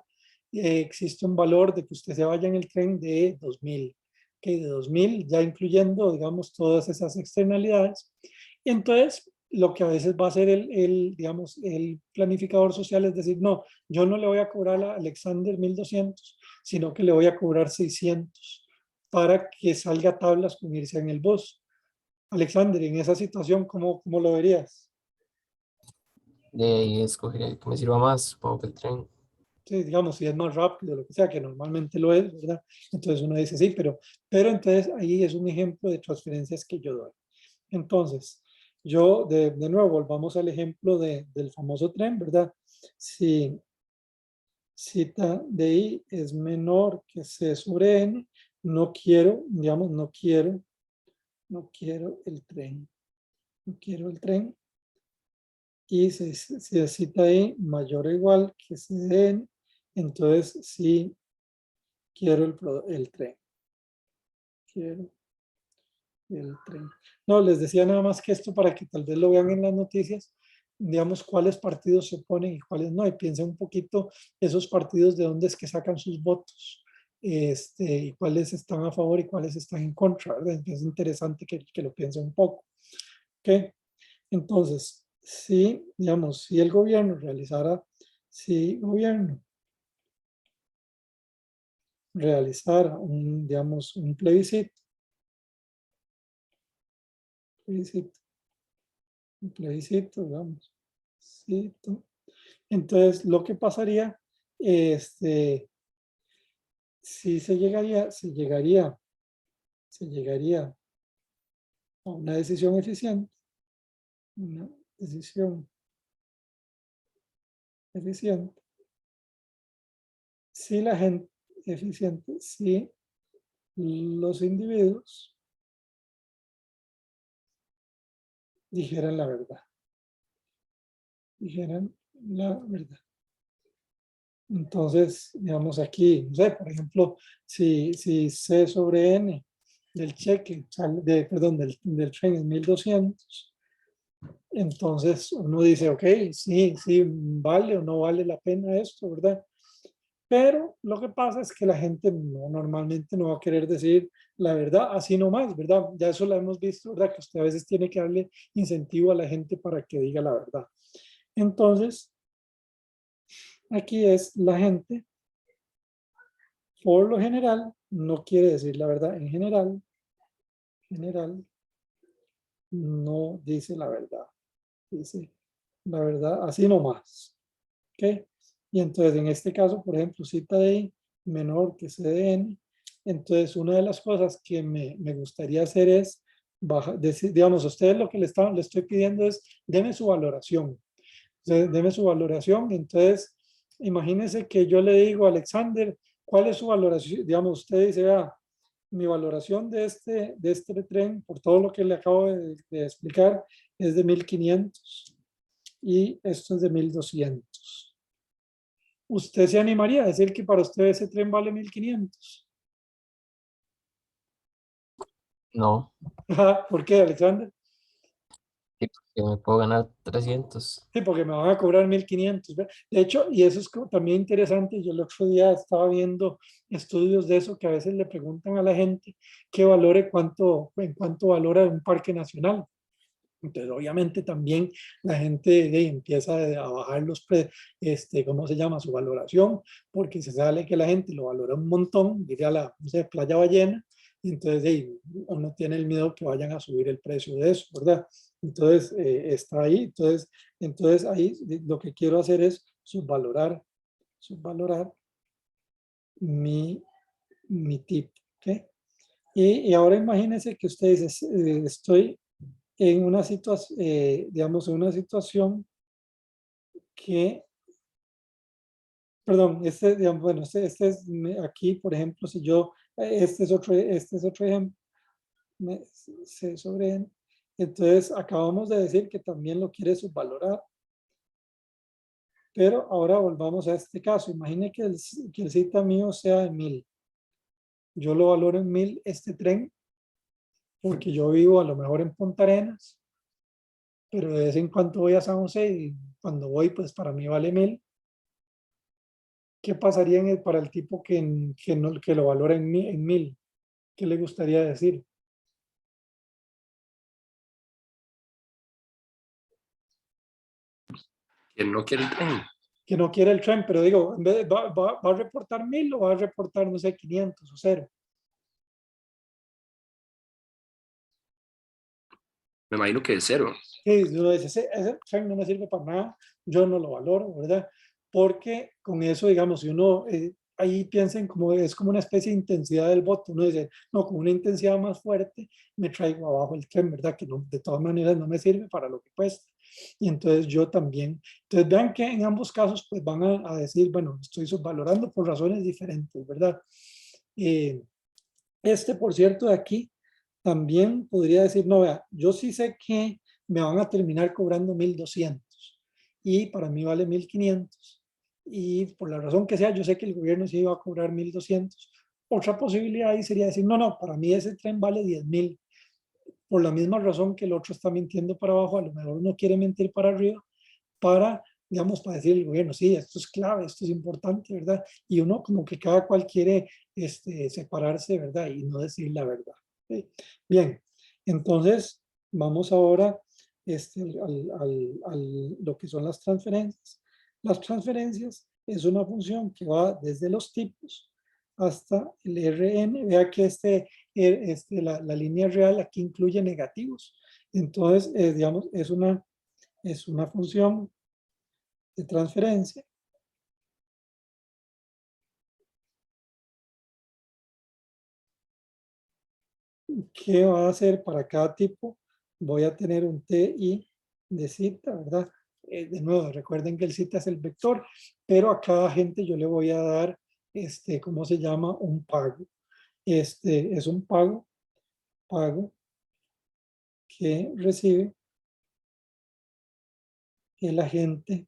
existe un valor de que usted se vaya en el tren de 2.000, que de 2.000 ya incluyendo, digamos, todas esas externalidades. Y entonces, lo que a veces va a hacer digamos, el planificador social es decir, no, yo no le voy a cobrar a Alexander 1.200, sino que le voy a cobrar 600 para que salga a tablas con irse en el bus. Alexander, en esa situación, ¿cómo lo verías? De ahí escogería el que me sirva más, supongo que el tren. Sí, digamos, si es más rápido, lo que sea, que normalmente lo es, ¿verdad? Entonces uno dice sí, pero entonces ahí es un ejemplo de transferencias que yo doy. Entonces, yo, de nuevo, volvamos al ejemplo del famoso tren, ¿verdad? Si cita de I es menor que C sobre N, no quiero, digamos, no quiero el tren. No quiero el tren. Y si cita I mayor o igual que C de N, entonces sí quiero el tren. Quiero el tren. No, les decía nada más que esto para que tal vez lo vean en las noticias, digamos cuáles partidos se oponen y cuáles no, y piensen un poquito esos partidos de dónde es que sacan sus votos, y cuáles están a favor y cuáles están en contra, ¿verdad? Es interesante que lo piensen un poco. ¿Ok? Entonces, si, digamos, si el gobierno realizara digamos, un plebiscito, un plebiscito, vamos. Entonces, lo que pasaría, sí se llegaría a una decisión eficiente, una decisión eficiente, si la gente eficiente, si los individuos dijeran la verdad, Entonces, digamos aquí, no sé, por ejemplo, si C sobre N del cheque, perdón, del tren es 1200, entonces uno dice, ok, sí, vale o no vale la pena esto, ¿verdad? Pero lo que pasa es que la gente normalmente no va a querer decir la verdad así nomás, ¿verdad? Ya eso lo hemos visto, ¿verdad? Que usted a veces tiene que darle incentivo a la gente para que diga la verdad. Entonces, aquí es la gente, por lo general, no quiere decir la verdad. En general, no dice la verdad. Dice la verdad así nomás. ¿Ok? Y entonces en este caso, por ejemplo, cita de I menor que CDN. Entonces una de las cosas que me gustaría hacer es, digamos, a ustedes lo que le estoy pidiendo es, deme su valoración. Deme su valoración. Entonces, imagínense que yo le digo a Alexander, ¿cuál es su valoración? Digamos, usted dice, mi valoración de este tren, por todo lo que le acabo de explicar, es de 1500 y esto es de 1200. ¿Usted se animaría a decir que para usted ese tren vale 1500? No, ¿Por qué, Alexander? sí, porque me puedo ganar 300. Sí, porque me van a cobrar 1500. ¿Ve? De hecho, y eso es también interesante, yo el otro día estaba viendo estudios de eso que a veces le preguntan a la gente qué valore, en cuánto valora un parque nacional. Entonces, obviamente también la gente empieza a bajar ¿cómo se llama? Su valoración, porque se sale que la gente lo valora un montón, diría no sé, Playa Ballena, y entonces uno tiene el miedo que vayan a subir el precio de eso, ¿verdad? Entonces, está ahí. Entonces ahí lo que quiero hacer es subvalorar mi tip, ¿ok? Y ahora imagínense que usted dice, estoy en una situación, digamos, en una situación que, perdón, digamos, bueno, este es aquí, por ejemplo, si yo, este es otro ejemplo, C sobre N. Entonces, acabamos de decir que también lo quiere subvalorar, pero ahora volvamos a este caso. Imagine que el cita mío sea de 1000. Yo lo valoro en 1000 este tren, porque yo vivo a lo mejor en Punta Arenas, pero de vez en cuando voy a San José y cuando voy, pues para mí vale 1000. ¿Qué pasaría para el tipo que lo valora en 1000? ¿Qué le gustaría decir? Que no quiere el tren. Que no quiere el tren, pero digo, en vez ¿va a reportar 1000 o va a reportar, no sé, 500 o 0? Me imagino que es 0. Sí, uno dice, ese tren no me sirve para nada, yo no lo valoro, ¿verdad? Porque con eso, digamos, si uno ahí piensen como es como una especie de intensidad del voto, uno dice, no, con una intensidad más fuerte me traigo abajo el tren, ¿verdad? Que no, de todas maneras no me sirve para lo que cuesta. Y entonces yo también. Entonces vean que en ambos casos pues van a decir, bueno, estoy subvalorando por razones diferentes, ¿verdad? Por cierto, de aquí también podría decir, no, vea, yo sí sé que me van a terminar cobrando 1200 y para mí vale 1500 y por la razón que sea, yo sé que el gobierno sí iba a cobrar 1200. Otra posibilidad ahí sería decir, no, para mí ese tren vale 10.000 por la misma razón que el otro está mintiendo para abajo, a lo mejor uno quiere mentir para arriba para, digamos, para decir al gobierno, sí, esto es clave, esto es importante, ¿verdad? Y uno como que cada cual quiere separarse, ¿verdad? Y no decir la verdad. ¿Sí? Bien, entonces vamos ahora lo que son las transferencias. Las transferencias es una función que va desde los tipos hasta el RN. Vea que la línea real aquí incluye negativos. Entonces, digamos, es una función de transferencia ¿qué va a hacer para cada tipo? Voy a tener un TI de cita, ¿verdad? De nuevo, recuerden que el cita es el vector, pero a cada agente yo le voy a dar, ¿cómo se llama? Un pago. Es un pago que recibe el agente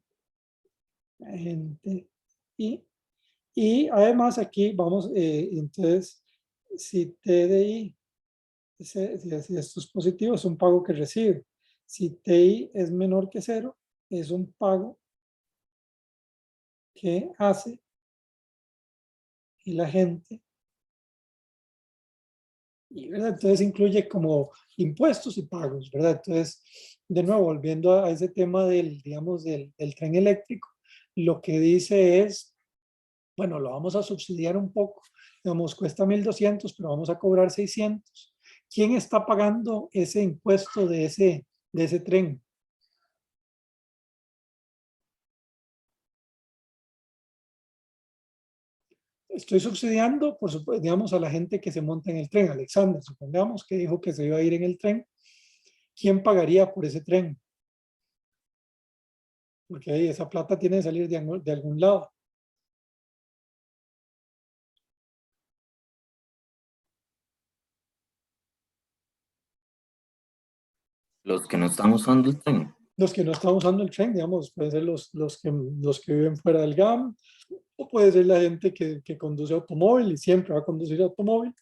y además aquí vamos, entonces, si TDI, si esto es positivo, es un pago que recibe. Si TI es menor que 0, es un pago que hace el agente. Y, ¿verdad? Entonces incluye como impuestos y pagos, ¿verdad? Entonces, de nuevo, volviendo a ese tema del, digamos, del tren eléctrico, lo que dice es, bueno, lo vamos a subsidiar un poco, digamos, cuesta 1.200, pero vamos a cobrar 600. ¿Quién está pagando ese impuesto de ese tren? Estoy subsidiando, por supuesto, digamos, a la gente que se monta en el tren. Alexander, supongamos que dijo que se iba a ir en el tren. ¿Quién pagaría por ese tren? Porque ahí esa plata tiene que salir de algún lado. Los que no están usando el tren. Los que no están usando el tren, digamos, pueden ser los que viven fuera del GAM, o puede ser la gente que conduce automóvil y siempre va a conducir automóvil.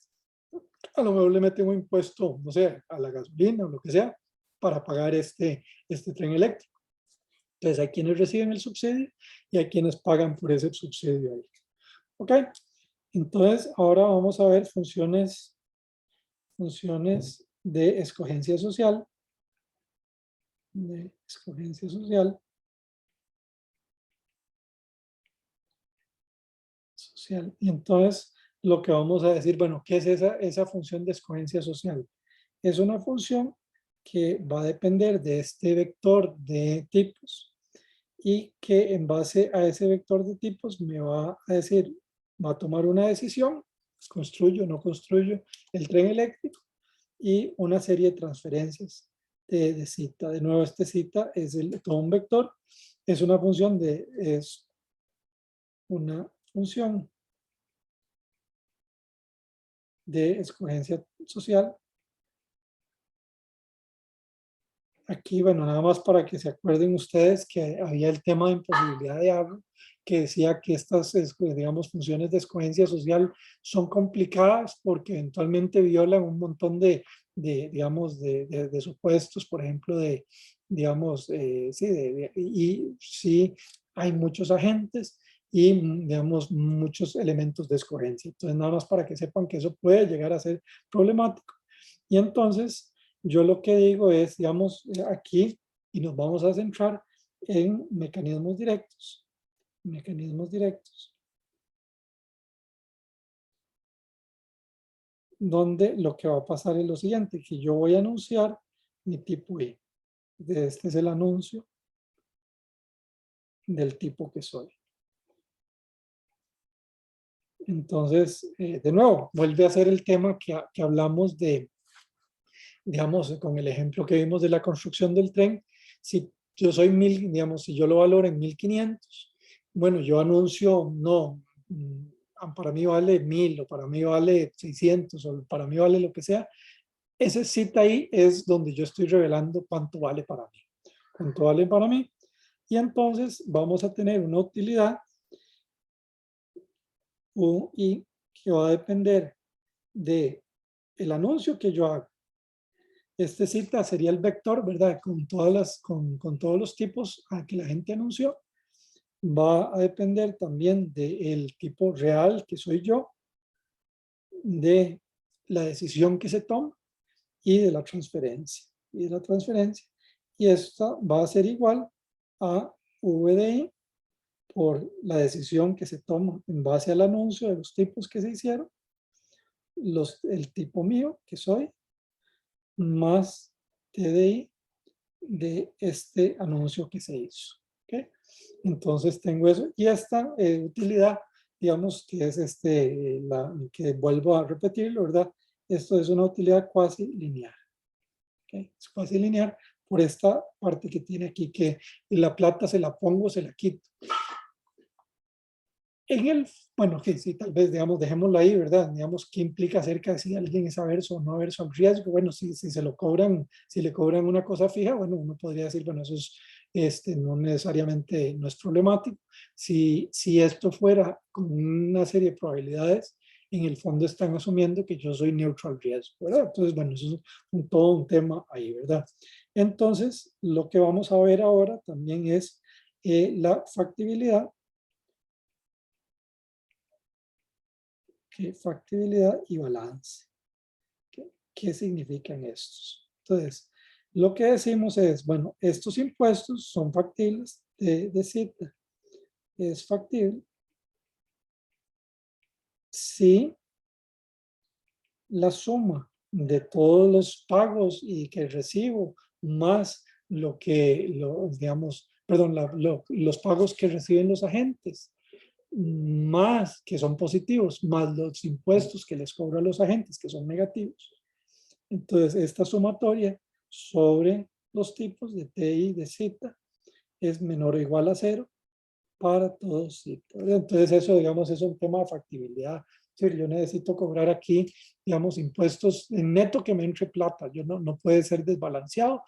A lo mejor le meten un impuesto, no sé, a la gasolina o lo que sea, para pagar este tren eléctrico. Entonces hay quienes reciben el subsidio y hay quienes pagan por ese subsidio ahí. ¿Ok? Entonces ahora vamos a ver funciones de escogencia social. De escogencia social. Y entonces lo que vamos a decir, bueno, ¿qué es esa función de escogencia social? Es una función que va a depender de este vector de tipos y que en base a ese vector de tipos me va a decir, va a tomar una decisión, construyo o no construyo el tren eléctrico y una serie de transferencias de cita. De nuevo, este cita es todo un vector, es una función de escogencia social. Aquí, bueno, nada más para que se acuerden ustedes que había el tema de imposibilidad de agua, que decía que estas, digamos, funciones de escogencia social son complicadas porque eventualmente violan un montón digamos, de supuestos, por ejemplo, digamos, sí, y sí hay muchos agentes y, digamos, muchos elementos de escogencia. Entonces, nada más para que sepan que eso puede llegar a ser problemático. Y entonces, yo lo que digo es, digamos, aquí, y nos vamos a centrar en mecanismos directos. Mecanismos directos. Donde lo que va a pasar es lo siguiente, que yo voy a anunciar mi tipo I. Este es el anuncio del tipo que soy. Entonces, de nuevo, vuelve a ser el tema que hablamos de, digamos, con el ejemplo que vimos de la construcción del tren. Si yo soy 1000, digamos, si yo lo valoro en 1500, bueno, yo anuncio, no, para mí vale 1000 o para mí vale 600 o para mí vale lo que sea. Ese cita ahí es donde yo estoy revelando cuánto vale para mí. Cuánto vale para mí. Y entonces vamos a tener una utilidad UI que va a depender de el anuncio que yo haga. Este cita sería el vector, ¿verdad? Con todos los tipos a que la gente anunció. Va a depender también del tipo real que soy yo, de la decisión que se toma y de la transferencia. Y esta va a ser igual a VDI por la decisión que se toma en base al anuncio de los tipos que se hicieron, el tipo mío que soy, más TDI de este anuncio que se hizo. ¿Okay? Entonces tengo eso. Y esta utilidad, digamos, que es que vuelvo a repetirlo, ¿verdad? esto es una utilidad cuasi lineal. ¿Okay? Es cuasi lineal por esta parte que tiene aquí, que la plata se la pongo, se la quito. Bueno, que sí, tal vez, digamos, dejémoslo ahí, ¿verdad? Digamos, ¿qué implica acerca de si alguien es averso o no averso al riesgo? Bueno, si se lo cobran, si le cobran una cosa fija, bueno, uno podría decir, bueno, eso es, no necesariamente, no es problemático. Si esto fuera con una serie de probabilidades, en el fondo están asumiendo que yo soy neutral riesgo, ¿verdad? Entonces, bueno, eso es todo un tema ahí, ¿verdad? Entonces, lo que vamos a ver ahora también es la factibilidad. Factibilidad y balance. ¿Qué significan estos? Entonces, lo que decimos es, bueno, estos impuestos son factibles de cita. Es factible si la suma de todos los pagos y que recibo más digamos, perdón, los pagos que reciben los agentes, más que son positivos, más los impuestos que les cobro a los agentes que son negativos. Entonces, esta sumatoria sobre los tipos de TI de cita es menor o igual a 0 para todos cita. Entonces, eso, digamos, es un tema de factibilidad. Es decir, yo necesito cobrar aquí, digamos, impuestos en neto que me entre plata. Yo no puede ser desbalanceado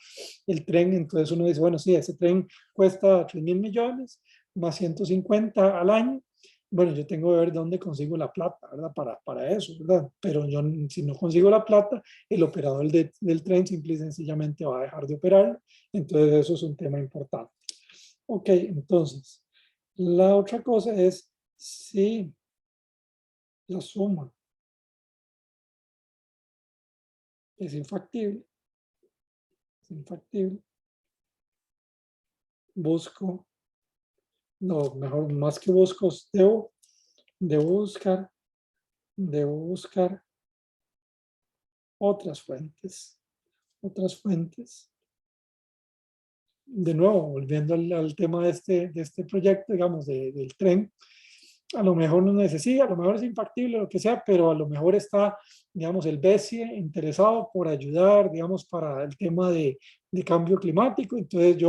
el tren. Entonces, uno dice, bueno, sí, ese tren cuesta 3.000 millones más 150 al año. Bueno, yo tengo que ver dónde consigo la plata, ¿verdad? Para eso, ¿verdad? Pero yo, si no consigo la plata, el operador del tren simple y sencillamente va a dejar de operar. Entonces, eso es un tema importante. Ok, entonces, la otra cosa es si la suma es infactible, busco, no, mejor, más que busco, debo buscar otras fuentes. De nuevo, volviendo al tema de este proyecto, digamos, del tren, a lo mejor no necesita, a lo mejor es infactible, lo que sea, pero a lo mejor está, digamos, el BESIE interesado por ayudar, digamos, para el tema de cambio climático. Entonces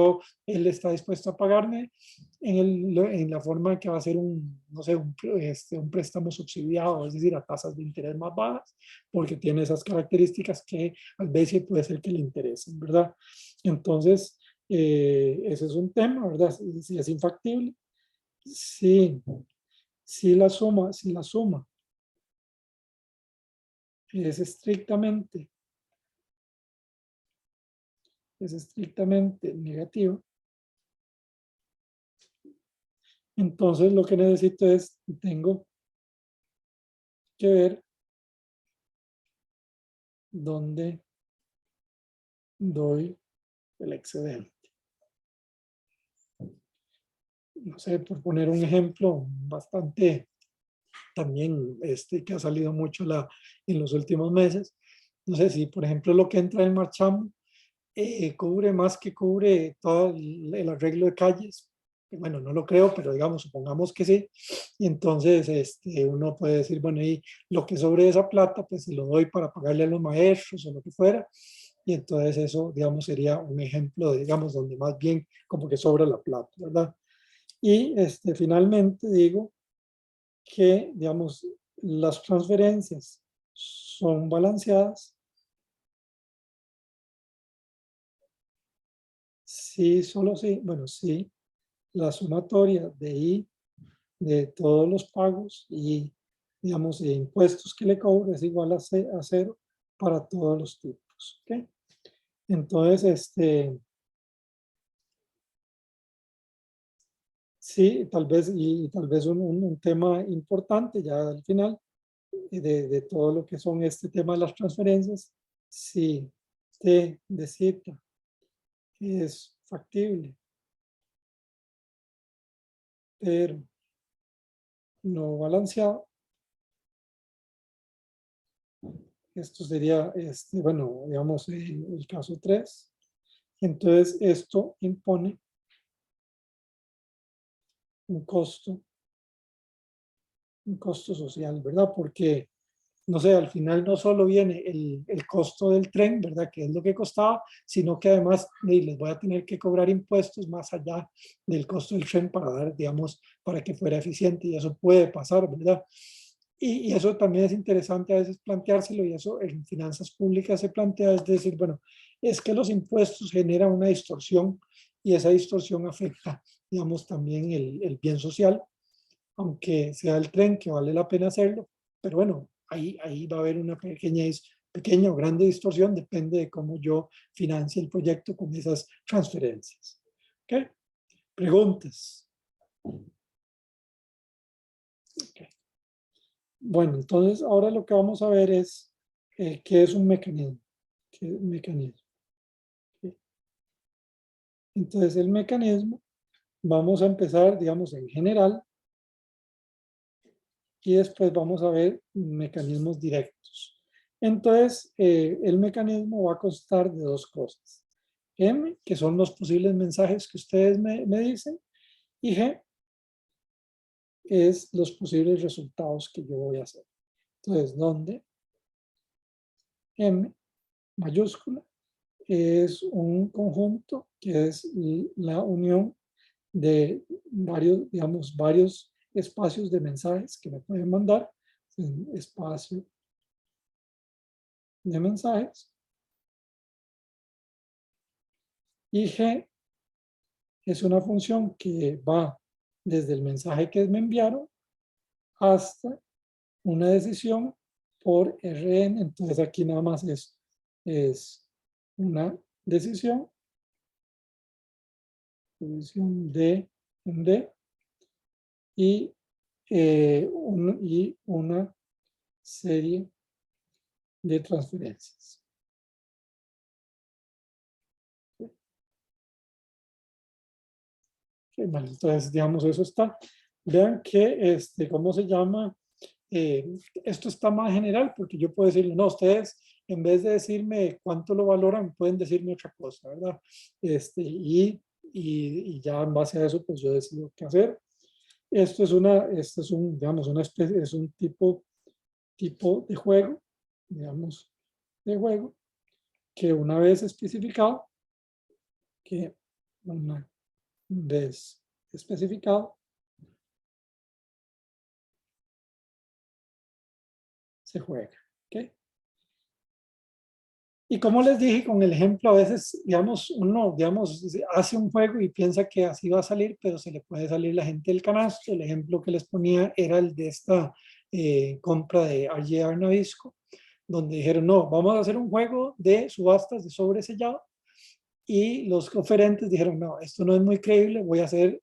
él está dispuesto a pagarme en la forma que va a ser no sé, un préstamo subsidiado, es decir, a tasas de interés más bajas, porque tiene esas características que al BESIE puede ser que le interesen, ¿verdad? Entonces, ese es un tema, ¿verdad? Si es infactible. Sí. Si la suma es estrictamente negativa, entonces lo que necesito es, tengo que ver dónde doy el excedente. No sé, por poner un ejemplo bastante también que ha salido mucho en los últimos meses. No sé si, por ejemplo, lo que entra en Marchamo cubre más que cubre todo el arreglo de calles. Bueno, no lo creo, pero digamos, supongamos que sí. Y entonces uno puede decir, bueno, y lo que sobre esa plata, pues se lo doy para pagarle a los maestros o lo que fuera. Y entonces eso, digamos, sería un ejemplo, digamos, donde más bien como que sobra la plata, ¿verdad? Y finalmente digo que, digamos, las transferencias son balanceadas sí, solo sí, bueno, sí, la sumatoria de I de todos los pagos y, digamos, de impuestos que le cobro es igual a 0 para todos los tipos. ¿Okay? Entonces, sí, tal vez un tema importante ya al final de todo lo que son este tema de las transferencias, si T de cita es factible, pero no balanceado, esto sería, bueno, digamos, el caso 3. Entonces, esto impone un costo social, ¿verdad? Porque no sé, al final no solo viene el costo del tren, ¿verdad? Que es lo que costaba, sino que además les voy a tener que cobrar impuestos más allá del costo del tren para dar, digamos, para que fuera eficiente, y eso puede pasar, ¿verdad? Y eso también es interesante a veces planteárselo, y eso en finanzas públicas se plantea, es decir, bueno, es que los impuestos generan una distorsión y esa distorsión afecta, digamos, también el bien social, aunque sea el tren que vale la pena hacerlo, pero bueno, ahí va a haber una pequeña o grande distorsión, depende de cómo yo financie el proyecto con esas transferencias. ¿Ok? Preguntas. Okay. Bueno, entonces ahora lo que vamos a ver es qué es un mecanismo. ¿Qué es un mecanismo? Okay. Entonces el mecanismo, vamos a empezar, digamos, en general, y después vamos a ver mecanismos directos. Entonces, el mecanismo va a constar de dos cosas. M, que son los posibles mensajes que ustedes me dicen, y G, es los posibles resultados que yo voy a hacer. Entonces, donde M mayúscula es un conjunto que es la unión de varios, digamos, varios espacios de mensajes que me pueden mandar, un espacio de mensajes, y G es una función que va desde el mensaje que me enviaron hasta una decisión por Rn. Entonces aquí nada más es una decisión de en D, y una serie de transferencias. Okay, vale, entonces, digamos, eso está. Vean que, ¿cómo se llama? Esto está más general, porque yo puedo decirle, no, ustedes, en vez de decirme cuánto lo valoran, pueden decirme otra cosa, ¿verdad? Y ya en base a eso, pues yo decido qué hacer. Esto es un, digamos, una especie, es un tipo de juego, digamos, de juego, que una vez especificado, que una vez especificado, se juega. ¿Okay? Y como les dije con el ejemplo, a veces, digamos, uno, digamos, hace un juego y piensa que así va a salir, pero se le puede salir la gente del canasto. El ejemplo que les ponía era el de esta compra de R.J. Nabisco, donde dijeron, no, vamos a hacer un juego de subastas de sobresellado. Y los oferentes dijeron, no, esto no es muy creíble, voy a hacer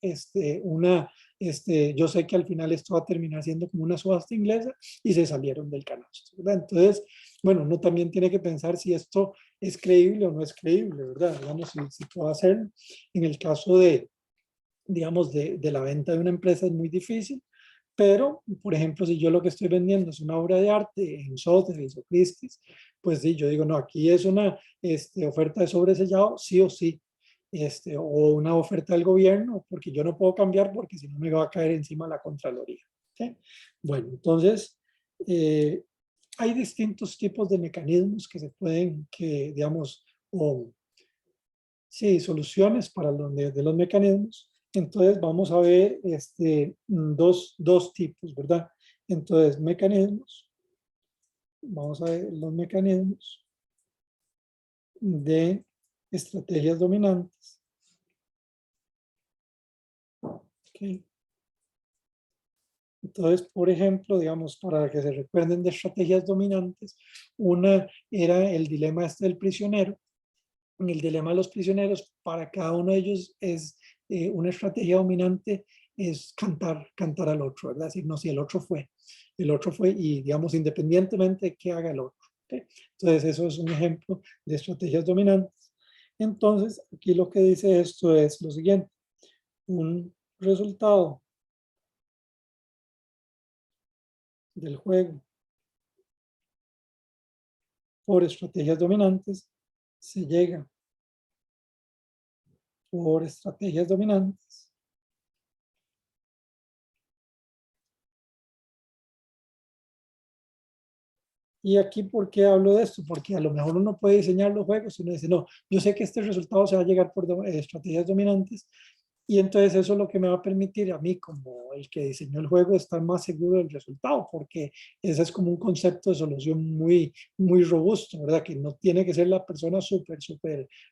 yo sé que al final esto va a terminar siendo como una subasta inglesa, y se salieron del canasto, ¿verdad? Entonces, bueno, uno también tiene que pensar si esto es creíble o no es creíble, ¿verdad? Digamos, si puedo hacerlo. En el caso de, digamos, de la venta de una empresa es muy difícil, pero, por ejemplo, si yo lo que estoy vendiendo es una obra de arte en Sotheby's o Christie's, pues sí, yo digo, no, aquí es una oferta de sobresellado, sí o sí, o una oferta del gobierno, porque yo no puedo cambiar, porque si no me va a caer encima la Contraloría. ¿Sí? Bueno, entonces, hay distintos tipos de mecanismos que se pueden, digamos, o sí, soluciones para de los mecanismos. Entonces vamos a ver dos tipos, ¿verdad? Entonces, mecanismos. Vamos a ver los mecanismos de estrategias dominantes. Okay. Entonces, por ejemplo, digamos, para que se recuerden de estrategias dominantes, una era el dilema del prisionero. En el dilema de los prisioneros, para cada uno de ellos es una estrategia dominante, es cantar al otro, ¿verdad? Es decir, no, si el otro fue, y digamos, independientemente de qué haga el otro. ¿Okay? Entonces, eso es un ejemplo de estrategias dominantes. Entonces, aquí lo que dice esto es lo siguiente: un resultado del juego por estrategias dominantes se llega por estrategias dominantes Y aquí, ¿por qué hablo de esto? Porque a lo mejor uno puede diseñar los juegos y uno dice, no, yo sé que este resultado se va a llegar por estrategias dominantes, y entonces eso es lo que me va a permitir a mí, como el que diseñó el juego, estar más seguro del resultado, porque ese es como un concepto de solución muy, muy robusto, ¿verdad? Que no tiene que ser la persona súper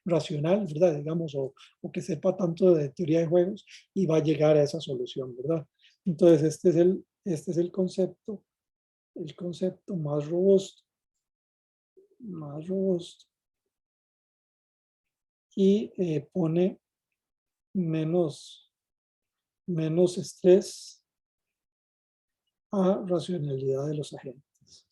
racional, ¿verdad? Digamos, o que sepa tanto de teoría de juegos y va a llegar a esa solución, ¿verdad? Entonces, este es el concepto más robusto, y pone menos estrés a racionalidad de los agentes.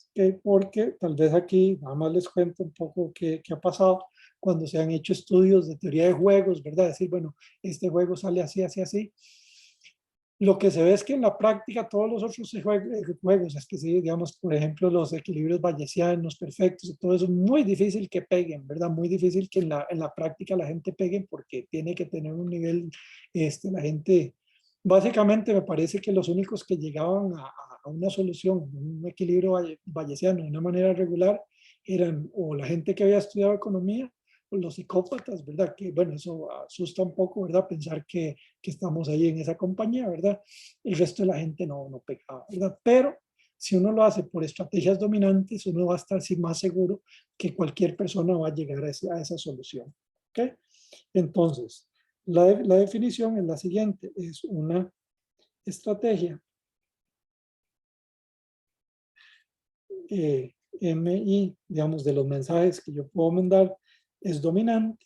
¿Okay? Porque tal vez aquí, nada más les cuento un poco qué ha pasado cuando se han hecho estudios de teoría de juegos, ¿verdad? Decir, bueno, este juego sale así, así, así. Lo que se ve es que en la práctica todos los otros juegos, es que sí, digamos, por ejemplo, los equilibrios bayesianos perfectos y todo eso, es muy difícil que peguen, ¿verdad? Muy difícil que en la práctica la gente pegue porque tiene que tener un nivel, la gente, básicamente me parece que los únicos que llegaban a una solución, un equilibrio bayesiano de una manera regular, eran o la gente que había estudiado economía, o los psicópatas, ¿verdad? Que bueno, eso asusta un poco, ¿verdad? Pensar que estamos ahí en esa compañía, ¿verdad? El resto de la gente no pegaba, ¿verdad? Pero si uno lo hace por estrategias dominantes, uno va a estar más seguro que cualquier persona va a llegar a esa solución, ¿ok? Entonces, la definición es la siguiente, es una estrategia MI, digamos, de los mensajes que yo puedo mandar, es dominante,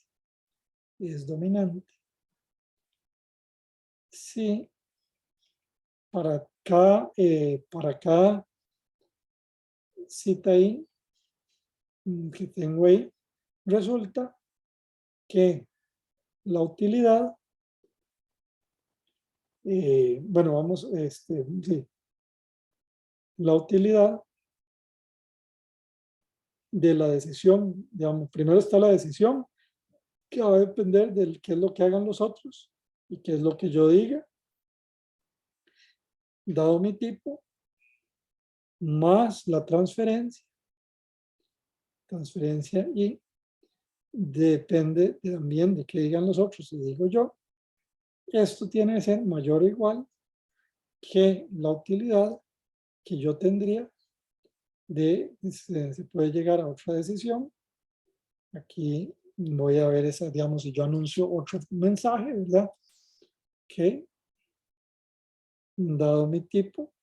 sí, para cada cita ahí que tengo ahí, resulta que la utilidad, bueno, vamos, sí, la utilidad de la decisión, digamos, primero está la decisión, que va a depender de qué es lo que hagan los otros y qué es lo que yo diga, dado mi tipo, más la transferencia y depende también de qué digan los otros. Si digo yo, esto tiene que ser mayor o igual que la utilidad que yo tendría se puede llegar a otra decisión. Aquí voy a ver esa, digamos, si yo anuncio otro mensaje, ¿verdad? Que dado mi tipo,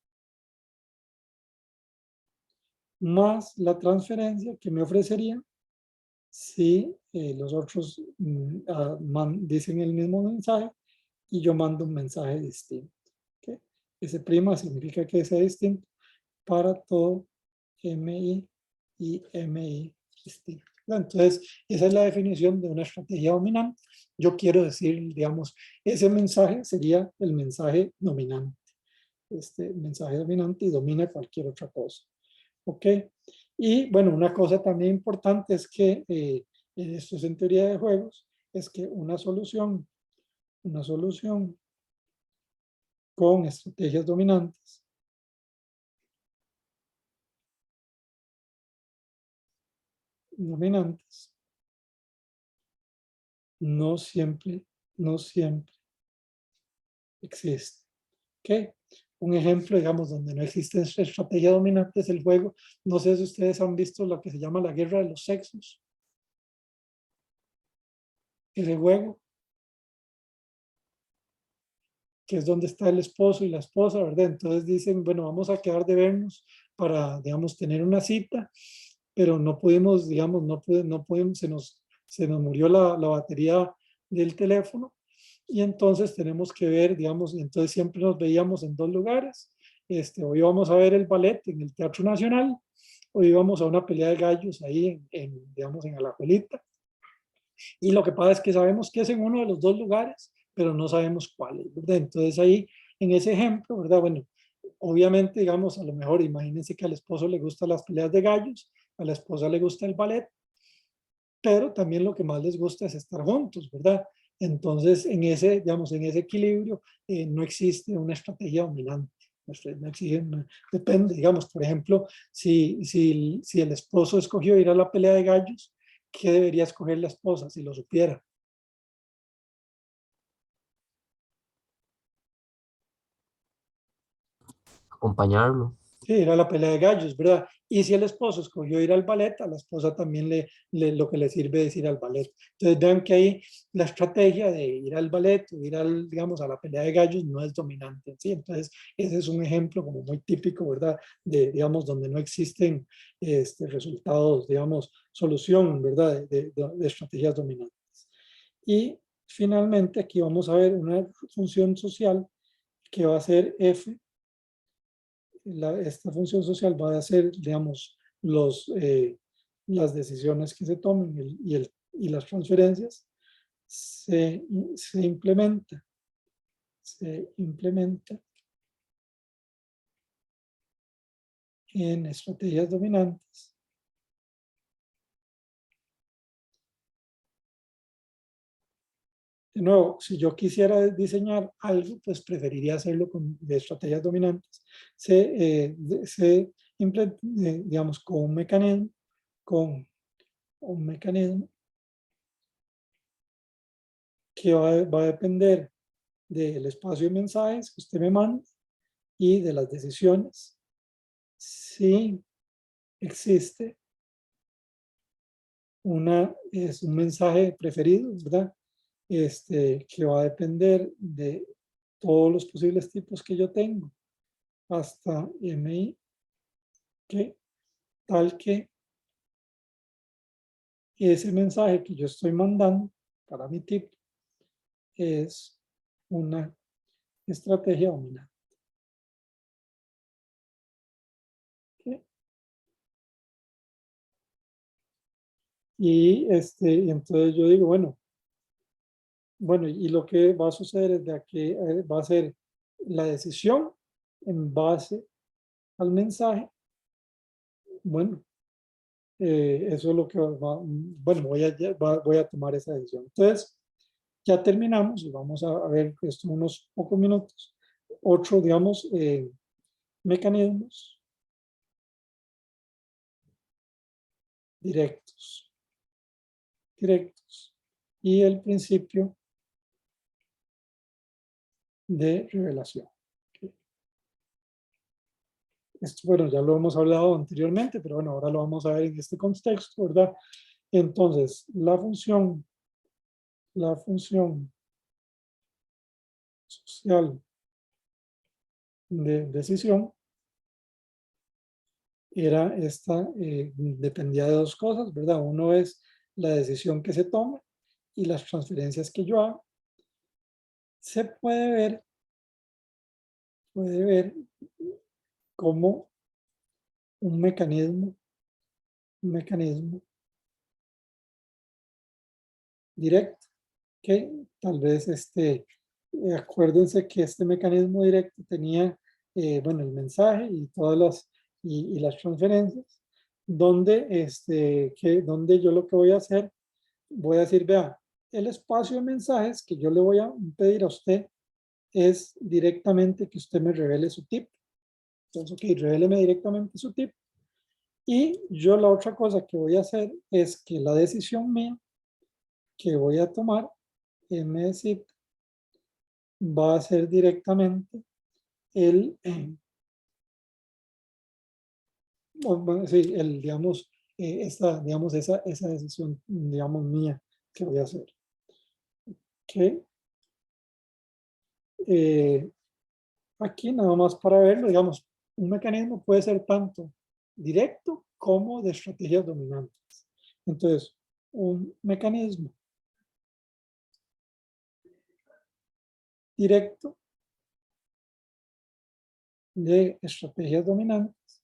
más la transferencia que me ofrecería si los otros dicen el mismo mensaje y yo mando un mensaje distinto. ¿Okay? Ese prima significa que sea distinto para todo MI y MI distinto. Entonces, esa es la definición de una estrategia dominante. Yo quiero decir, digamos, ese mensaje sería el mensaje dominante. Este mensaje dominante y domina cualquier otra cosa. ¿Ok? Y bueno, una cosa también importante es que esto es en teoría de juegos, es que una solución con estrategias dominantes no siempre existe. ¿Ok? Un ejemplo, digamos, donde no existe estrategia dominante es el juego. No sé si ustedes han visto lo que se llama la guerra de los sexos. Ese juego, que es donde está el esposo y la esposa, ¿verdad? Entonces dicen, bueno, vamos a quedar de vernos para, digamos, tener una cita, pero no pudimos, digamos, no pudimos, se nos murió la batería del teléfono y entonces tenemos que ver, digamos, y entonces siempre nos veíamos en dos lugares. Hoy vamos a ver el ballet en el Teatro Nacional, hoy vamos a una pelea de gallos ahí, digamos, en Alajuelita. Y lo que pasa es que sabemos que es en uno de los dos lugares, pero no sabemos cuál es, ¿verdad? Entonces ahí, en ese ejemplo, ¿verdad? Bueno, obviamente, digamos, a lo mejor imagínense que al esposo le gustan las peleas de gallos, a la esposa le gusta el ballet, pero también lo que más les gusta es estar juntos, ¿verdad? Entonces, en ese, digamos, en ese equilibrio no existe una estrategia dominante. No existe, depende, digamos, por ejemplo, si el esposo escogió ir a la pelea de gallos, ¿qué debería escoger la esposa si lo supiera? Acompañarlo. Sí, ir a la pelea de gallos, ¿verdad? Y si el esposo escogió ir al ballet, a la esposa también lo que le sirve es ir al ballet. Entonces vean que ahí la estrategia de ir al ballet o ir digamos, a la pelea de gallos no es dominante, ¿sí? Entonces ese es un ejemplo como muy típico, ¿verdad? Digamos, donde no existen resultados, digamos, solución, ¿verdad? De estrategias dominantes. Y finalmente aquí vamos a ver una función social que va a ser F. Esta función social va a ser, digamos, las decisiones que se tomen y las transferencias se implementa en estrategias dominantes. De nuevo, si yo quisiera diseñar algo, pues preferiría hacerlo con estrategias dominantes. Digamos, con un mecanismo que va a depender del espacio de mensajes que usted me manda y de las decisiones. Si existe es un mensaje preferido, ¿verdad? Que va a depender de todos los posibles tipos que yo tengo hasta MI, tal que ese mensaje que yo estoy mandando para mi tipo es una estrategia dominante. ¿Okay? Y entonces yo digo, bueno, y lo que va a suceder es de que va a ser la decisión en base al mensaje. Bueno, eso es lo que bueno, voy a tomar esa decisión. Entonces, ya terminamos y vamos a ver esto en unos pocos minutos. Otro, digamos, mecanismos directos. Y el principio de revelación. Esto, bueno, ya lo hemos hablado anteriormente, pero bueno, ahora lo vamos a ver en este contexto, ¿verdad? Entonces, la función social de decisión era dependía de dos cosas, ¿verdad? Uno es la decisión que se toma y las transferencias que yo hago. Se puede ver como un mecanismo directo, que tal vez acuérdense que este mecanismo directo tenía, bueno, el mensaje y todas las transferencias, donde, donde yo lo que voy a hacer, voy a decir, vea, el espacio de mensajes que yo le voy a pedir a usted es directamente que usted me revele su tip. Entonces, ok, revéleme directamente su tip. Y yo la otra cosa que voy a hacer es que la decisión mía que voy a tomar MZip va a ser directamente digamos, digamos esa decisión, digamos, mía que voy a hacer. Que aquí nada más para verlo, digamos, un mecanismo puede ser tanto directo como de estrategias dominantes. Entonces, un mecanismo directo de estrategias dominantes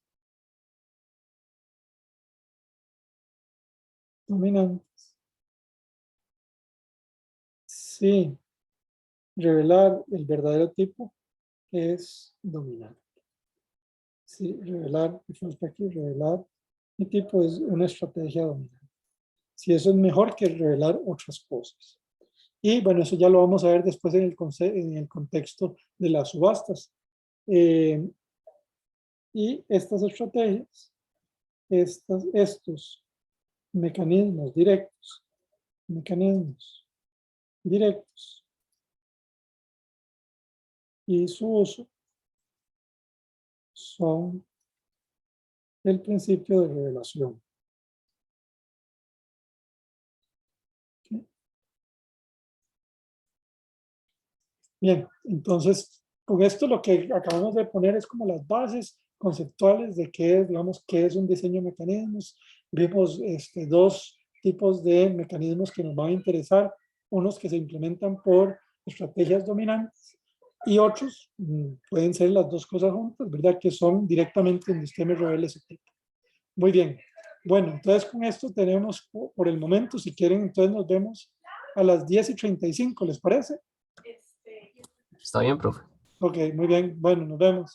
sí, revelar el verdadero tipo es dominante. Sí, revelar mi tipo es una estrategia dominante. Si eso es mejor que revelar otras cosas. Y bueno, eso ya lo vamos a ver después en el contexto de las subastas. Y estas estrategias, estos mecanismos directos y su uso son el principio de revelación. ¿Okay? Bien, entonces, con esto lo que acabamos de poner es como las bases conceptuales de qué es, digamos, qué es un diseño de mecanismos. Vimos dos tipos de mecanismos que nos van a interesar, unos que se implementan por estrategias dominantes y otros pueden ser las dos cosas juntas, ¿verdad? Que son directamente en sistemas rebeldes. Muy bien. Bueno, entonces con esto tenemos por el momento, si quieren, entonces nos vemos a las 10:35, ¿les parece? Está bien, profe. Ok, muy bien. Bueno, nos vemos.